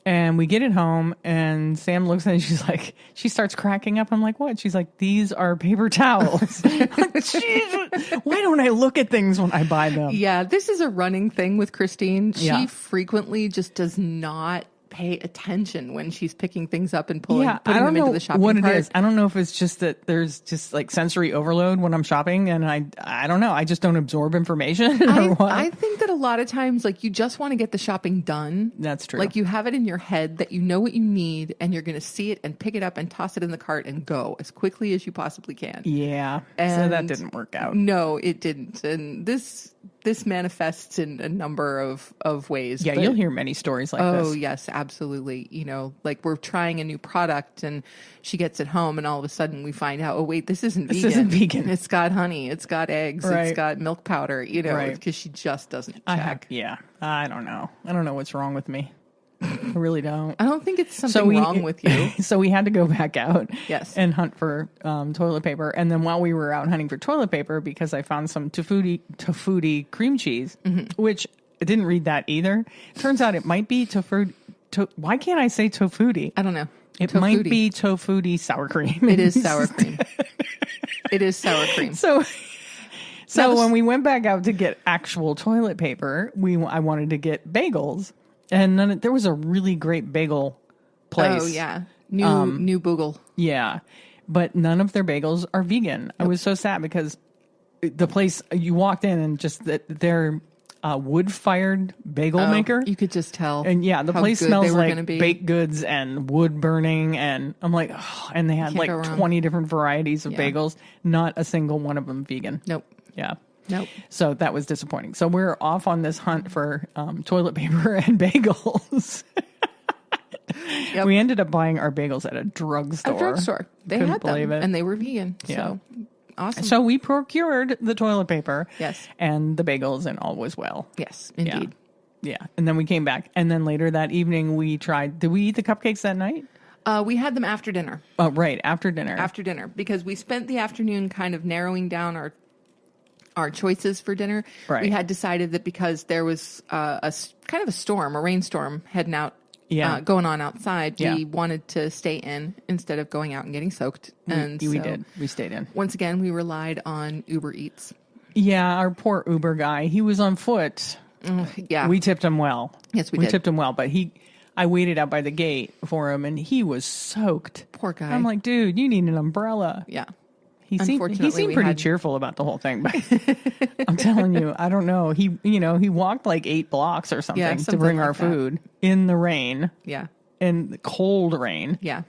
And we get it home, and Sam looks at it, and she starts cracking up. I'm like, what? She's like, these are paper towels. Jeez, why don't I look at things when I buy them? Yeah, this is a running thing with Christine. She Yeah. frequently just does not pay attention when she's picking things up and putting I them don't into know the shopping what cart. it is. I don't know if it's just that there's just like sensory overload when I'm shopping, and I don't know. I just don't absorb information or what. I think that a lot of times, like, you just want to get the shopping done. That's true. Like, you have it in your head that you know what you need, and you're going to see it and pick it up and toss it in the cart and go as quickly as you possibly can. Yeah. So And that didn't work out. No, it didn't. And this manifests in a number of ways. Yeah, but- you'll hear many stories like this. Oh, yes, absolutely. Like, we're trying a new product and she gets it home and all of a sudden we find out, oh, wait, this isn't vegan. This isn't vegan. It's got honey. It's got eggs. Right. It's got milk powder, Right. because she just doesn't check. I don't know. I don't know what's wrong with me. I really don't. I don't think it's something wrong with you. So we had to go back out Yes. and hunt for toilet paper. And then while we were out hunting for toilet paper, because I found some tofuti cream cheese, which I didn't read that either. Turns out it might be why can't I say tofuti? I don't know. It might be tofuti sour cream. It is sour cream. It is sour cream. So when we went back out to get actual toilet paper, I wanted to get bagels. And then there was a really great bagel place. Oh, yeah. New Boogle. Yeah. But none of their bagels are vegan. I was so sad because the place, you walked in and just their wood-fired bagel maker. You could just tell. And yeah, the how place good smells they were like gonna be. baked goods and wood burning. And I'm like, oh, and they had Can't like go wrong. 20 different varieties of Yeah. bagels. Not a single one of them vegan. Nope. Yeah. Nope. So that was disappointing. So we're off on this hunt for toilet paper and bagels. Yep. We ended up buying our bagels at a drugstore. A drugstore. They Couldn't had them, believe it. and they were vegan. Yeah. So Awesome. So we procured the toilet paper. Yes. And the bagels, and all was well. Yes, indeed. Yeah. And then we came back. And then later that evening we tried, did we eat the cupcakes that night? We had them after dinner. Oh, right. After dinner. After dinner, because we spent the afternoon kind of narrowing down our choices for dinner. Right. We had decided that because there was kind of a storm, a rainstorm heading out, going on outside, we wanted to stay in instead of going out and getting soaked. And we did. We stayed in. Once again, we relied on Uber Eats. Yeah, our poor Uber guy. He was on foot. Yeah. We tipped him well. Yes, we did. did. We tipped him well, but I waited out by the gate for him, and he was soaked. Poor guy. I'm like, dude, you need an umbrella. Yeah. He seemed pretty cheerful about the whole thing, but I'm telling you, I don't know. He walked like 8 blocks or something to bring our food in the rain. Yeah. In the cold rain. Yeah.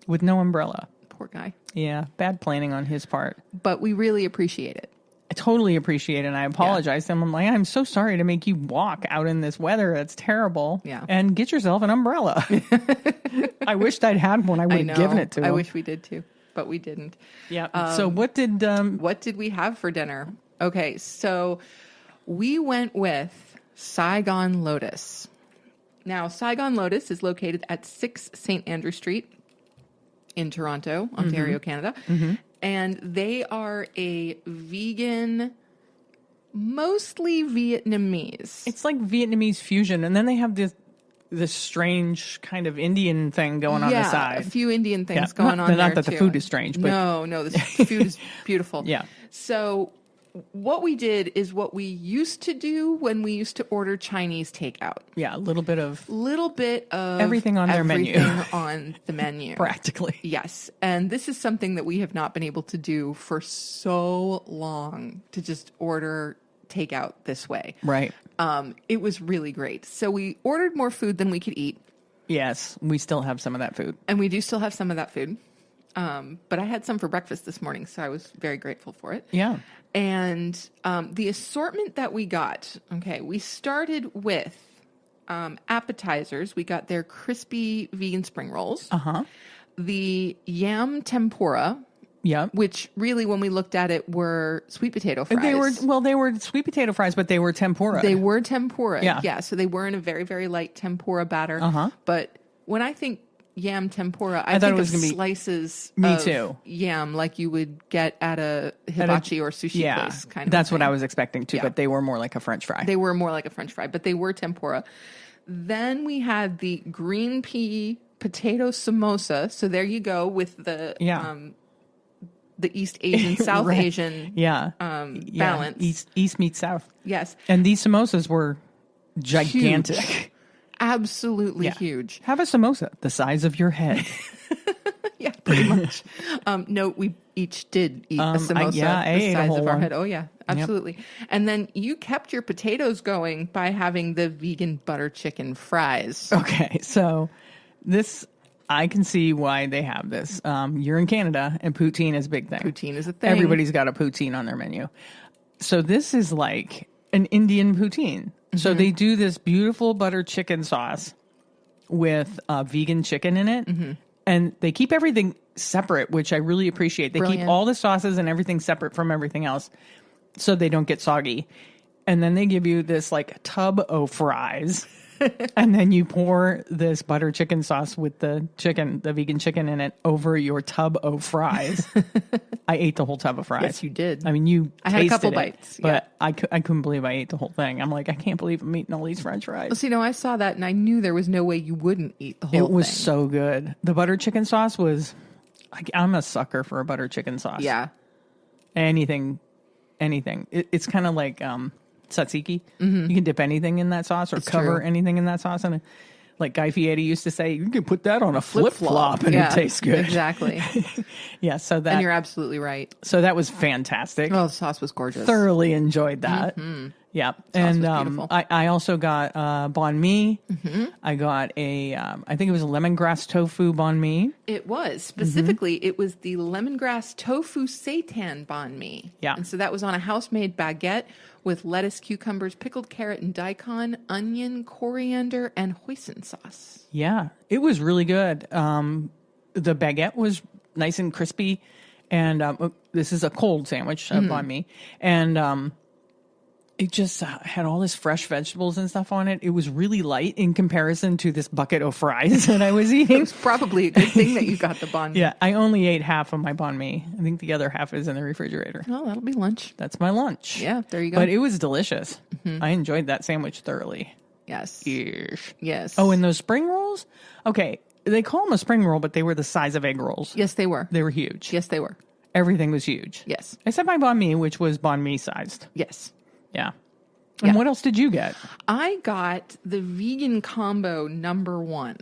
With no umbrella. Poor guy. Yeah. Bad planning on his part. But we really appreciate it. I totally appreciate it. And I apologize to him. I'm like, I'm so sorry to make you walk out in this weather. That's terrible. Yeah. And get yourself an umbrella. I wished I'd had one. I would have given it to him. I wish we did too, but we didn't. Yeah. So what did we have for dinner? Okay. So we went with Saigon Lotus. Now, Saigon Lotus is located at 6 St. Andrew Street in Toronto, Ontario, Canada. Mm-hmm. And they are a vegan, mostly Vietnamese. It's like Vietnamese fusion. And then they have this strange kind of Indian thing going on the side. A few Indian things going on there, not that too. the food is strange. But No, the food is beautiful. Yeah. So what we did is what we used to do when we used to order Chinese takeout. Yeah, a little bit of everything on their menu. On the menu. Practically. Yes. And this is something that we have not been able to do for so long, to just order takeout this way. Right. It was really great. So we ordered more food than we could eat. Yes, we still have some of that food. And we do still have some of that food. But I had some for breakfast this morning, so I was very grateful for it. Yeah. And the assortment that we got, we started with appetizers. We got their crispy vegan spring rolls. Uh-huh. The yam tempura. Yeah. Which really, when we looked at it, were sweet potato fries. They were sweet potato fries, but they were tempura. They were tempura. Yeah. Yeah. So they were in a very, very light tempura batter. Uh-huh. But when I think yam tempura, I think of slices of yam like you would get at a hibachi or sushi place. That's what I was expecting too, but they were more like a French fry. They were more like a French fry, but they were tempura. Then we had the green pea potato samosa. So there you go with the East Asian, South right. Asian balance. East meets South. Yes. And these samosas were gigantic. Huge. Absolutely huge. Have a samosa the size of your head. Yeah, pretty much. No, we each did eat a samosa the size of our head. Oh, yeah, absolutely. Yep. And then you kept your potatoes going by having the vegan butter chicken fries. Okay, so I can see why they have this. You're in Canada, and poutine is a big thing. Poutine is a thing. Everybody's got a poutine on their menu. So this is like an Indian poutine. Mm-hmm. So they do this beautiful butter chicken sauce with vegan chicken in it. Mm-hmm. And they keep everything separate, which I really appreciate. They keep all the sauces and everything separate from everything else so they don't get soggy. And then they give you this like tub of fries. And then you pour this butter chicken sauce with the vegan chicken in it over your tub of fries. I ate the whole tub of fries. Yes, you did. I mean, I had a couple bites, but I couldn't believe I ate the whole thing. I'm like, I can't believe I'm eating all these French fries. Well, see, I saw that and I knew there was no way you wouldn't eat the whole thing. It was so good. The butter chicken sauce was, I'm a sucker for a butter chicken sauce. Yeah. Anything. It's kind of like tzatziki. Mm-hmm. You can dip anything in that sauce or cover anything in that sauce. And like Guy Fieri used to say, you can put that on a flip-flop and it tastes good. Exactly. Yeah. And you're absolutely right. So that was fantastic. Oh, the sauce was gorgeous. Thoroughly enjoyed that. Mm-hmm. Yeah. And I also got banh mi. Mm-hmm. I got I think it was a lemongrass tofu banh mi. It was. Specifically, it was the lemongrass tofu seitan banh mi. Yeah. And so that was on a house-made baguette with lettuce, cucumbers, pickled carrot and daikon, onion, coriander, and hoisin sauce. Yeah. It was really good. The baguette was nice and crispy. And this is a cold sandwich by me. And it just had all this fresh vegetables and stuff on it. It was really light in comparison to this bucket of fries that I was eating. It was probably a good thing that you got the banh mi. Yeah, I only ate half of my banh mi. I think the other half is in the refrigerator. Well, that'll be lunch. That's my lunch. Yeah, there you go. But it was delicious. I enjoyed that sandwich thoroughly. Yes. Yes. Yes. Oh, and those spring rolls? Okay, they call them a spring roll, but they were the size of egg rolls. Yes, they were. They were huge. Yes, they were. Everything was huge. Yes. Except my banh mi, which was banh mi sized. Yes. Yeah. And Yeah. what else did you get? I got the vegan combo #1.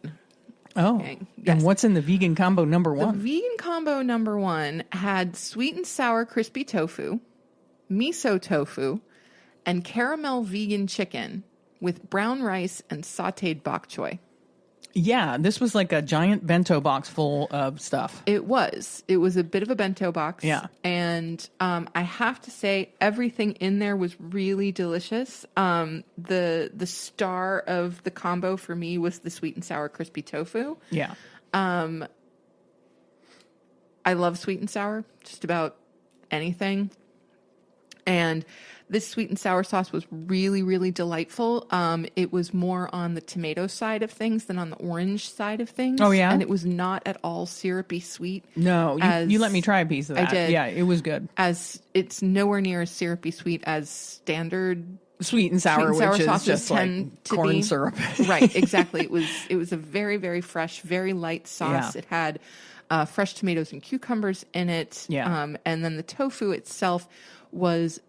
Oh. Okay. Yes. And what's in the vegan combo The #1? vegan combo #1 had sweet and sour crispy tofu, miso tofu, and caramel vegan chicken with brown rice and sauteed bok choy. Yeah, this was like a giant bento box full of stuff. It was a bit of a bento box. Yeah. And I have to say everything in there was really delicious. The star of the combo for me was the sweet and sour crispy tofu. Yeah. I love sweet and sour, just about anything. And this sweet and sour sauce was really, really delightful. It was more on the tomato side of things than on the orange side of things. Oh, yeah? And it was not at all syrupy sweet. No, you let me try a piece of that. I did. Yeah, it was good. As it's nowhere near as syrupy sweet as standard Sweet and sour, sweet and sour which is sauces just like tend to corn be. syrup. Right, exactly. It was a very, very fresh, very light sauce. Yeah. It had fresh tomatoes and cucumbers in it. Yeah. And then the tofu itself was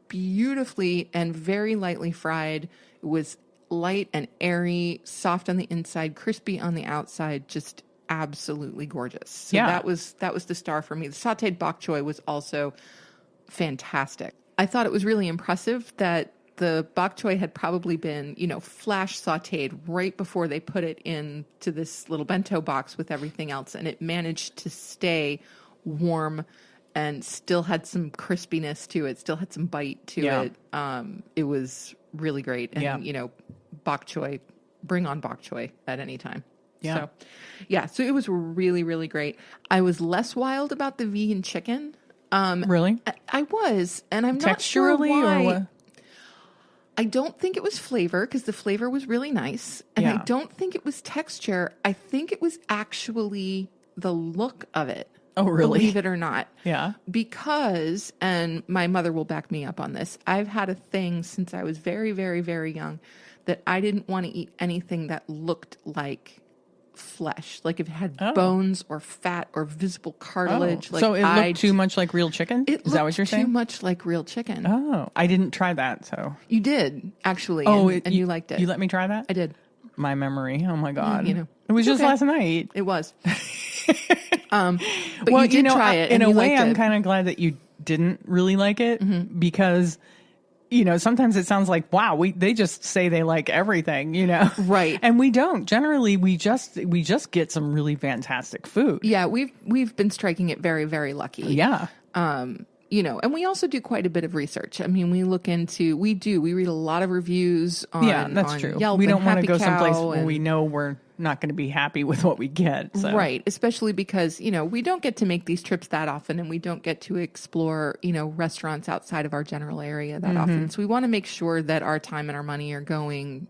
beautifully and very lightly fried. It was light and airy, soft on the inside, crispy on the outside, just absolutely gorgeous. So Yeah. that was the star for me. The sauteed bok choy was also fantastic. I thought it was really impressive that the bok choy had probably been, flash sauteed right before they put it into this little bento box with everything else, and it managed to stay warm and still had some crispiness to it, still had some bite to Yeah. it. It was really great. And, Yeah. bok choy, bring on bok choy at any time. Yeah. So it was really, really great. I was less wild about the vegan chicken. Really? I was, and I'm not sure Texturally why. or what? I don't think it was flavor because the flavor was really nice. And Yeah. I don't think it was texture. I think it was actually the look of it. Oh, really? Believe it or not. Yeah. Because, and my mother will back me up on this, I've had a thing since I was very, very, very young that I didn't want to eat anything that looked like flesh. Like if it had bones or fat or visible cartilage. Oh. Like So it looked too much like real chicken? It Is that what you're looked saying? too much like real chicken. Oh, I didn't try that, so. You did, actually. Oh, and you liked it. You let me try that? I did. My memory. Oh my God. It was It's just okay. last night. It was. But you did try it. In and a you way, liked I'm it. kind of glad that you didn't really like it because, sometimes it sounds like, wow, they just say they like everything, Right. And we don't. Generally, we just get some really fantastic food. Yeah, we've been striking it very, very lucky. Yeah. And we also do quite a bit of research. I mean, we read a lot of reviews on, Yeah, that's on true. Yelp We and don't want to Happy go someplace Cow where we and- know we're not going to be happy with what we get. So. Right. Especially because, we don't get to make these trips that often and we don't get to explore, restaurants outside of our general area that often. So we want to make sure that our time and our money are going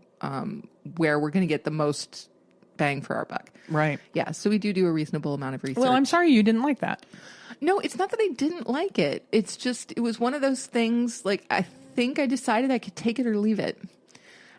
where we're going to get the most bang for our buck. Right. Yeah. So we do a reasonable amount of research. Well, I'm sorry you didn't like that. No, it's not that I didn't like it. It's just, it was one of those things, like, I think I decided I could take it or leave it.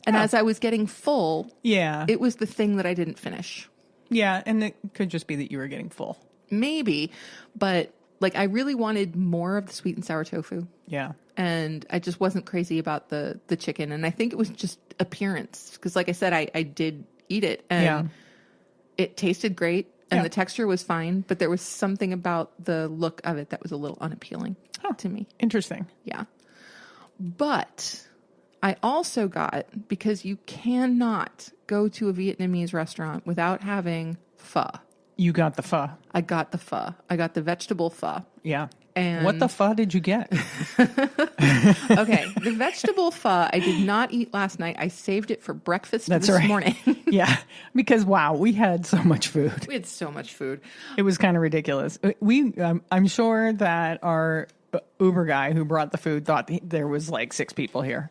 And as I was getting full, Yeah. it was the thing that I didn't finish. Yeah. And it could just be that you were getting full. Maybe, but like I really wanted more of the sweet and sour tofu. Yeah. And I just wasn't crazy about the chicken. And I think it was just appearance. Because like I said, I did eat it and it tasted great. And the texture was fine, but there was something about the look of it that was a little unappealing to me. Interesting. Yeah. But I also got, because you cannot go to a Vietnamese restaurant without having pho. You got the pho. I got the pho. I got the vegetable pho. Yeah. And What the pho did you get? okay, the vegetable pho I did not eat last night. I saved it for breakfast this morning. Yeah, because wow, we had so much food. We had so much food. It was kind of ridiculous. I'm sure that our Uber guy who brought the food thought there was like 6 people here.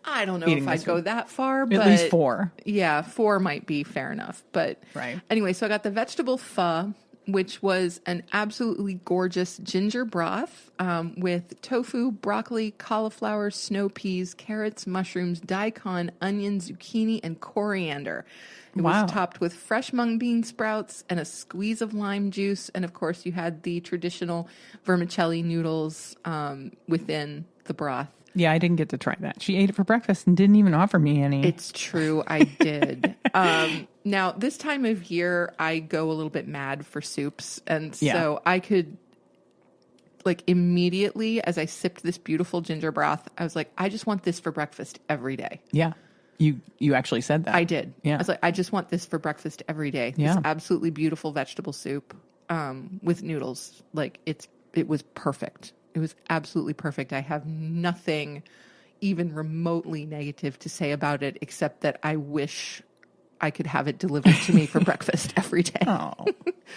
I don't know if I'd go that far, but at least 4. Yeah, 4 might be fair enough. But right. Anyway, so I got the vegetable pho, which was an absolutely gorgeous ginger broth with tofu, broccoli, cauliflower, snow peas, carrots, mushrooms, daikon, onion, zucchini, and coriander. It was topped with fresh mung bean sprouts and a squeeze of lime juice. And of course, you had the traditional vermicelli noodles within the broth. Yeah, I didn't get to try that. She ate it for breakfast and didn't even offer me any. It's true, I did. Now, this time of year, I go a little bit mad for soups. And so I could, like, immediately, as I sipped this beautiful ginger broth, I was like, I just want this for breakfast every day. Yeah. You actually said that. I did. Yeah. I was like, I just want this for breakfast every day. Yeah. This absolutely beautiful vegetable soup with noodles. Like, it was perfect. It was absolutely perfect. I have nothing even remotely negative to say about it, except that I wish I could have it delivered to me for breakfast every day. Oh,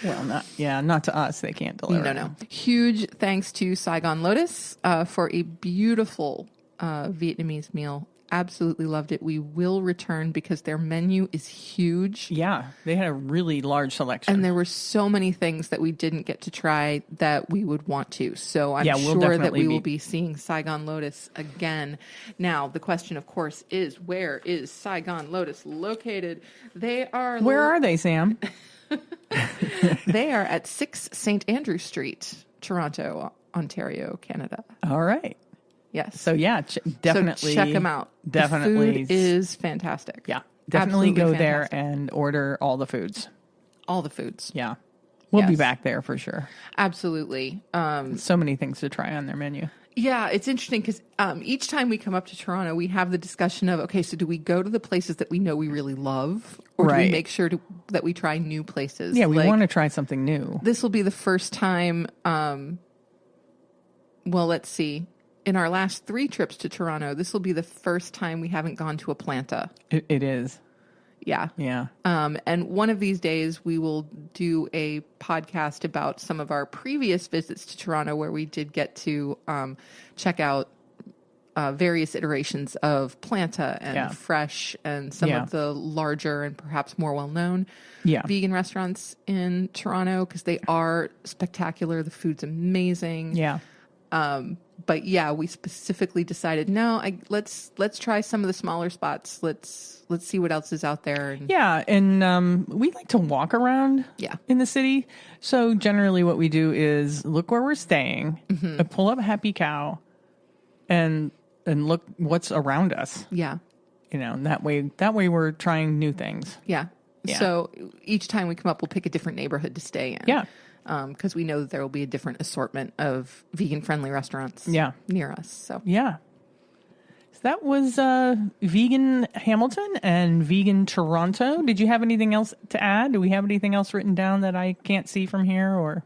well, not to us. They can't deliver. No. Huge thanks to Saigon Lotus for a beautiful Vietnamese meal. Absolutely loved it. We will return because their menu is huge. Yeah, they had a really large selection. And there were so many things that we didn't get to try that we would want to. So I'm sure that we will be seeing Saigon Lotus again. Now, the question, of course, is where is Saigon Lotus located? Where are they, Sam? They are at 6 St. Andrew Street, Toronto, Ontario, Canada. All right. Yes. So yeah, definitely so check them out. Definitely, the food is fantastic. Yeah, definitely go fantastic. there and order all the foods. All the foods. Yeah, we'll be back there for sure. Absolutely. So many things to try on their menu. Yeah, it's interesting because each time we come up to Toronto, we have the discussion of, okay, so do we go to the places that we know we really love, or do we make sure that we try new places? Yeah, we want to try something new. This will be the first time. Well, let's see. In our last 3 trips to Toronto, this will be the first time we haven't gone to a planta. It is. Yeah. Yeah. And one of these days we will do a podcast about some of our previous visits to Toronto where we did get to check out various iterations of planta and fresh and some of the larger and perhaps more well-known vegan restaurants in Toronto because they are spectacular. The food's amazing. Yeah. But yeah, we specifically decided let's try some of the smaller spots. Let's see what else is out there. And we like to walk around in the city. So generally, what we do is look where we're staying, pull up Happy Cow, and look what's around us. Yeah, and that way we're trying new things. Yeah. So each time we come up, we'll pick a different neighborhood to stay in. Yeah. Because we know that there will be a different assortment of vegan-friendly restaurants near us. So that was Vegan Hamilton and Vegan Toronto. Did you have anything else to add? Do we have anything else written down that I can't see from here? Or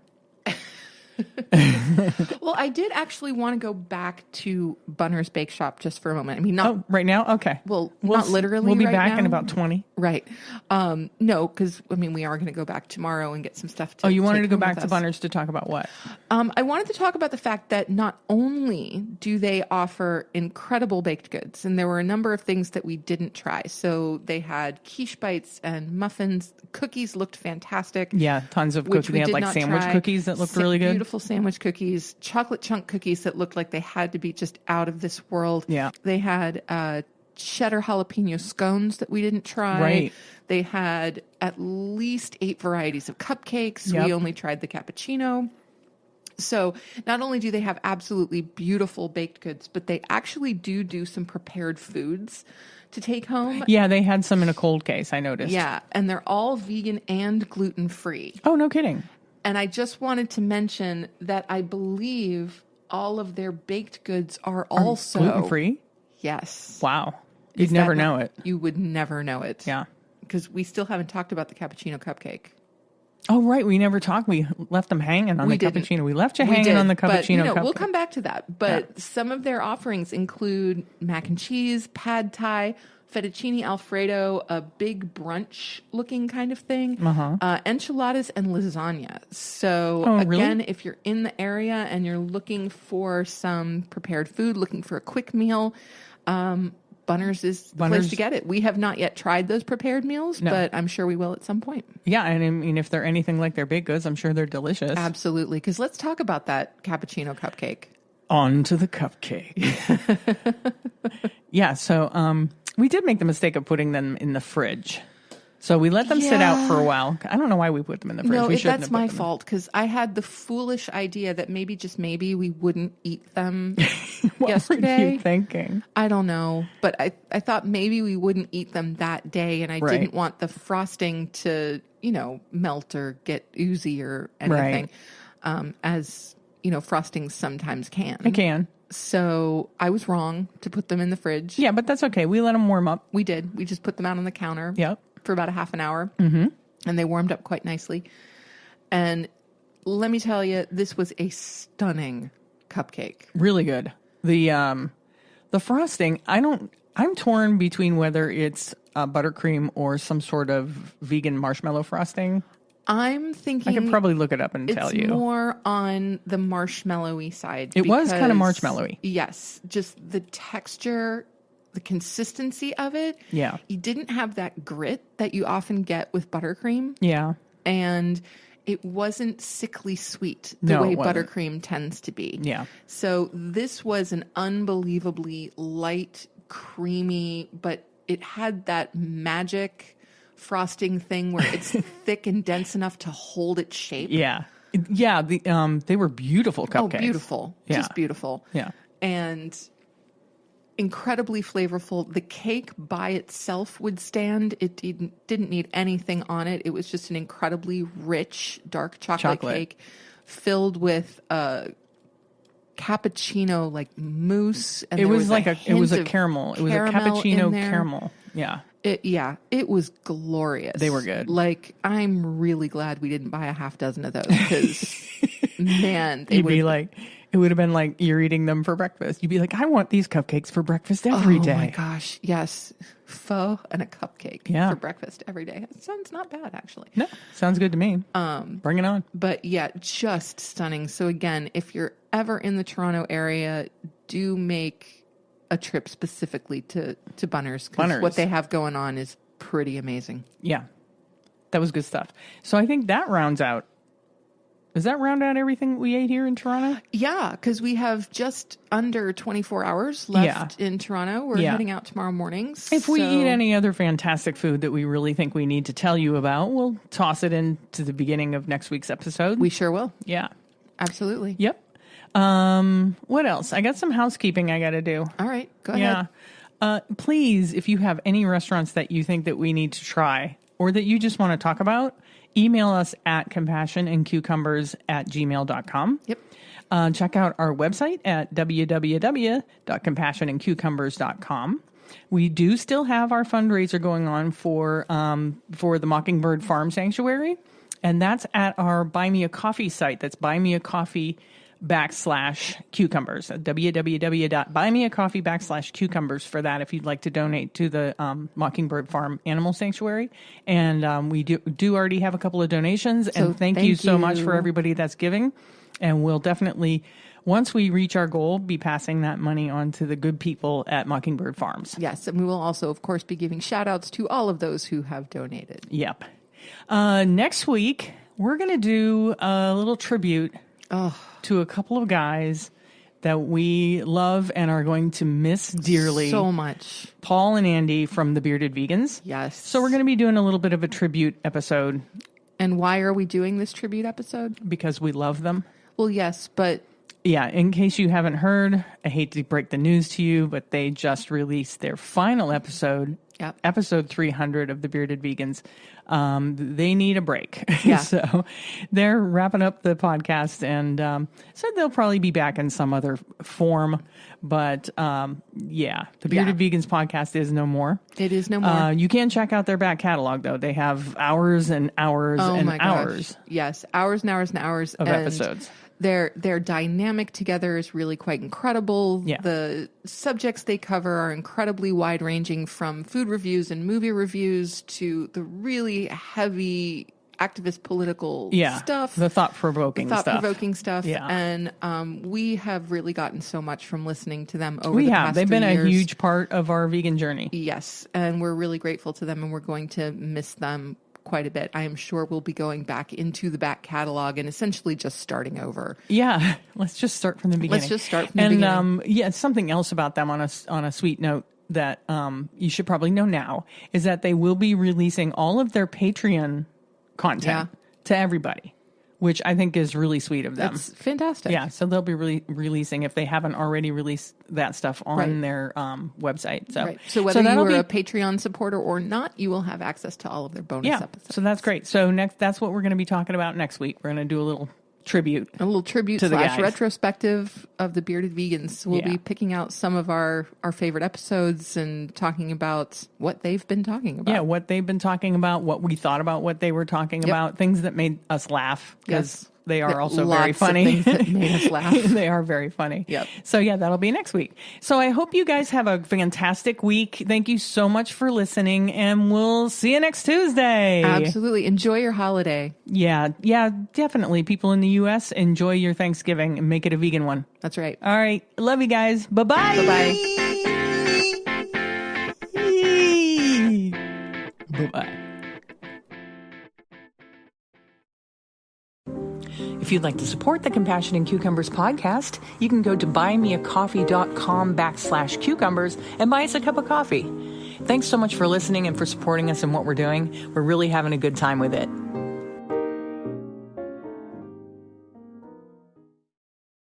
Well, I did actually want to go back to Bunner's Bake Shop just for a moment. I mean, not right now. Okay. Well, not literally. We'll be right back now. in about 20. Right. No, because we are going to go back tomorrow and get some stuff. You wanted to go back to Bunner's to talk about what? I wanted to talk about the fact that not only do they offer incredible baked goods, and there were a number of things that we didn't try. So they had quiche bites and muffins. Cookies looked fantastic. Yeah, tons of cookies. They had like sandwich cookies that looked really good. Beautiful sandwich cookies, chocolate chunk cookies that looked like they had to be just out of this world. Yeah. They had cheddar jalapeno scones that we didn't try. Right. They had at least 8 varieties of cupcakes. Yep. We only tried the cappuccino. So not only do they have absolutely beautiful baked goods, but they actually do some prepared foods to take home. Yeah, they had some in a cold case, I noticed. Yeah, and they're all vegan and gluten-free. Oh, no kidding. And I just wanted to mention that I believe all of their baked goods are also gluten-free? Yes. Wow. You'd never know it. You would never know it. Yeah. Because we still haven't talked about the Cappuccino Cupcake. Oh, right. We never talked. We left them hanging on the didn't. cappuccino. We left you We hanging did, on the but, cappuccino cupcake. we'll come back to that. But some of their offerings include mac and cheese, pad thai, fettuccine alfredo, a big brunch looking kind of thing, enchiladas, and lasagna. So again, if you're in the area and you're looking for some prepared food, looking for a quick meal, Bunner's is the place to get it. We have not yet tried those prepared meals, but I'm sure we will at some point. Yeah, and I mean, if they're anything like their baked goods, I'm sure they're delicious. Absolutely, because let's talk about that cappuccino cupcake. On to the cupcake. Yeah, so we did make the mistake of putting them in the fridge. So we let them sit out for a while. I don't know why we put them in the fridge. No, that's my fault, because I had the foolish idea that maybe, just maybe, we wouldn't eat them what yesterday. were you thinking? I don't know, but I thought maybe we wouldn't eat them that day, and I didn't want the frosting to, melt or get oozy or anything, as, frostings sometimes can. It can. So I was wrong to put them in the fridge. Yeah, but that's okay. We let them warm up. We did. We just put them out on the counter. Yep. For about a half an hour. Mm-hmm. And they warmed up quite nicely. And let me tell you, this was a stunning cupcake. Really good. The frosting, I'm torn between whether it's buttercream or some sort of vegan marshmallow frosting. I'm thinking I could probably look it up and tell you. It's more on the marshmallowy side. It was kind of marshmallowy. Yes. Just the texture, the consistency of it. Yeah. You didn't have that grit that you often get with buttercream. Yeah. And it wasn't sickly sweet the way buttercream tends to be. Yeah. So this was an unbelievably light, creamy, but it had that magic frosting thing where it's thick and dense enough to hold its shape. Yeah. Yeah. They were beautiful cupcakes. Oh, beautiful. Yeah. Just beautiful. Yeah. And incredibly flavorful. The cake by itself would stand. It didn't need anything on it. It was just an incredibly rich dark chocolate cake filled with cappuccino like mousse. And it was a hint caramel. It was a cappuccino caramel. Yeah. It was glorious. They were good. Like, I'm really glad we didn't buy a half dozen of those, because man, it would have been like you're eating them for breakfast. You'd be like, I want these cupcakes for breakfast every day. Oh my gosh, yes, pho and a cupcake for breakfast every day. That sounds not bad, actually. No, sounds good to me. Bring it on. But yeah, just stunning. So again, if you're ever in the Toronto area, do make a trip specifically to Bunner's, because what they have going on is pretty amazing. Yeah, that was good stuff. So I think that rounds out. Does that round out everything we ate here in Toronto? Yeah, because we have just under 24 hours left in Toronto. We're heading out tomorrow mornings. If we eat any other fantastic food that we really think we need to tell you about, we'll toss it into the beginning of next week's episode. We sure will. Yeah. Absolutely. Yep. What else? I got some housekeeping I got to do. All right, go ahead. Please, if you have any restaurants that you think that we need to try or that you just want to talk about, email us at compassionandcucumbers@gmail.com. Yep. Check out our website at www.compassionandcucumbers.com. We do still have our fundraiser going on for the Mockingbird Farm Sanctuary, and that's at our Buy Me a Coffee site. That's buymeacoffee.com/cucumbers, www.buymeacoffee.com/cucumbers for that if you'd like to donate to the Mockingbird Farm Animal Sanctuary. And we do already have a couple of donations, and thank you so much for everybody that's giving. And we'll definitely, once we reach our goal, be passing that money on to the good people at Mockingbird Farms. Yes, and we will also, of course, be giving shout outs to all of those who have donated. Yep. Next week, we're going to do a little tribute to a couple of guys that we love and are going to miss dearly. So much. Paul and Andy from the Bearded Vegans. Yes. So we're going to be doing a little bit of a tribute episode. And why are we doing this tribute episode? Because we love them. Well, yes, but... Yeah, in case you haven't heard, I hate to break the news to you, but they just released their final episode Yep. episode 300 of the Bearded Vegans. They need a break. Yeah. So they're wrapping up the podcast, and said they'll probably be back in some other form. But the Bearded Vegans podcast is no more. It is no more. You can check out their back catalog, though. They have hours and hours and hours. Yes, hours and hours and hours of episodes. Their dynamic together is really quite incredible. Yeah. The subjects they cover are incredibly wide ranging, from food reviews and movie reviews to the really heavy activist political stuff. The thought-provoking stuff. Yeah. And we have really gotten so much from listening to them over the past They've 3 been years. a huge part of our vegan journey. Yes, and we're really grateful to them, and we're going to miss them quite a bit. I am sure we'll be going back into the back catalog and essentially just starting over. Yeah, let's just start from the beginning. beginning. Something else about them on a sweet note that you should probably know now is that they will be releasing all of their Patreon content to everybody, which I think is really sweet of them. That's fantastic. Yeah, so they'll be releasing, if they haven't already released that stuff on their website. So whether you are a Patreon supporter or not, you will have access to all of their bonus episodes. So that's great. So that's what we're going to be talking about next week. We're going to do a little tribute to the retrospective of the Bearded Vegans. We'll be picking out some of our favorite episodes and talking about what they've been talking about. Yeah, what they've been talking about, what we thought about what they were talking about, things that made us laugh, because they are also very funny. Of things that made us laugh. They are very funny. Yep. So that'll be next week. So I hope you guys have a fantastic week. Thank you so much for listening, and we'll see you next Tuesday. Absolutely. Enjoy your holiday. Yeah, definitely. People in the U.S., enjoy your Thanksgiving and make it a vegan one. That's right. All right. Love you guys. Bye-bye. Bye-bye. Bye-bye. If you'd like to support the Compassion and Cucumbers podcast, you can go to buymeacoffee.com/cucumbers and buy us a cup of coffee. Thanks so much for listening and for supporting us in what we're doing. We're really having a good time with it.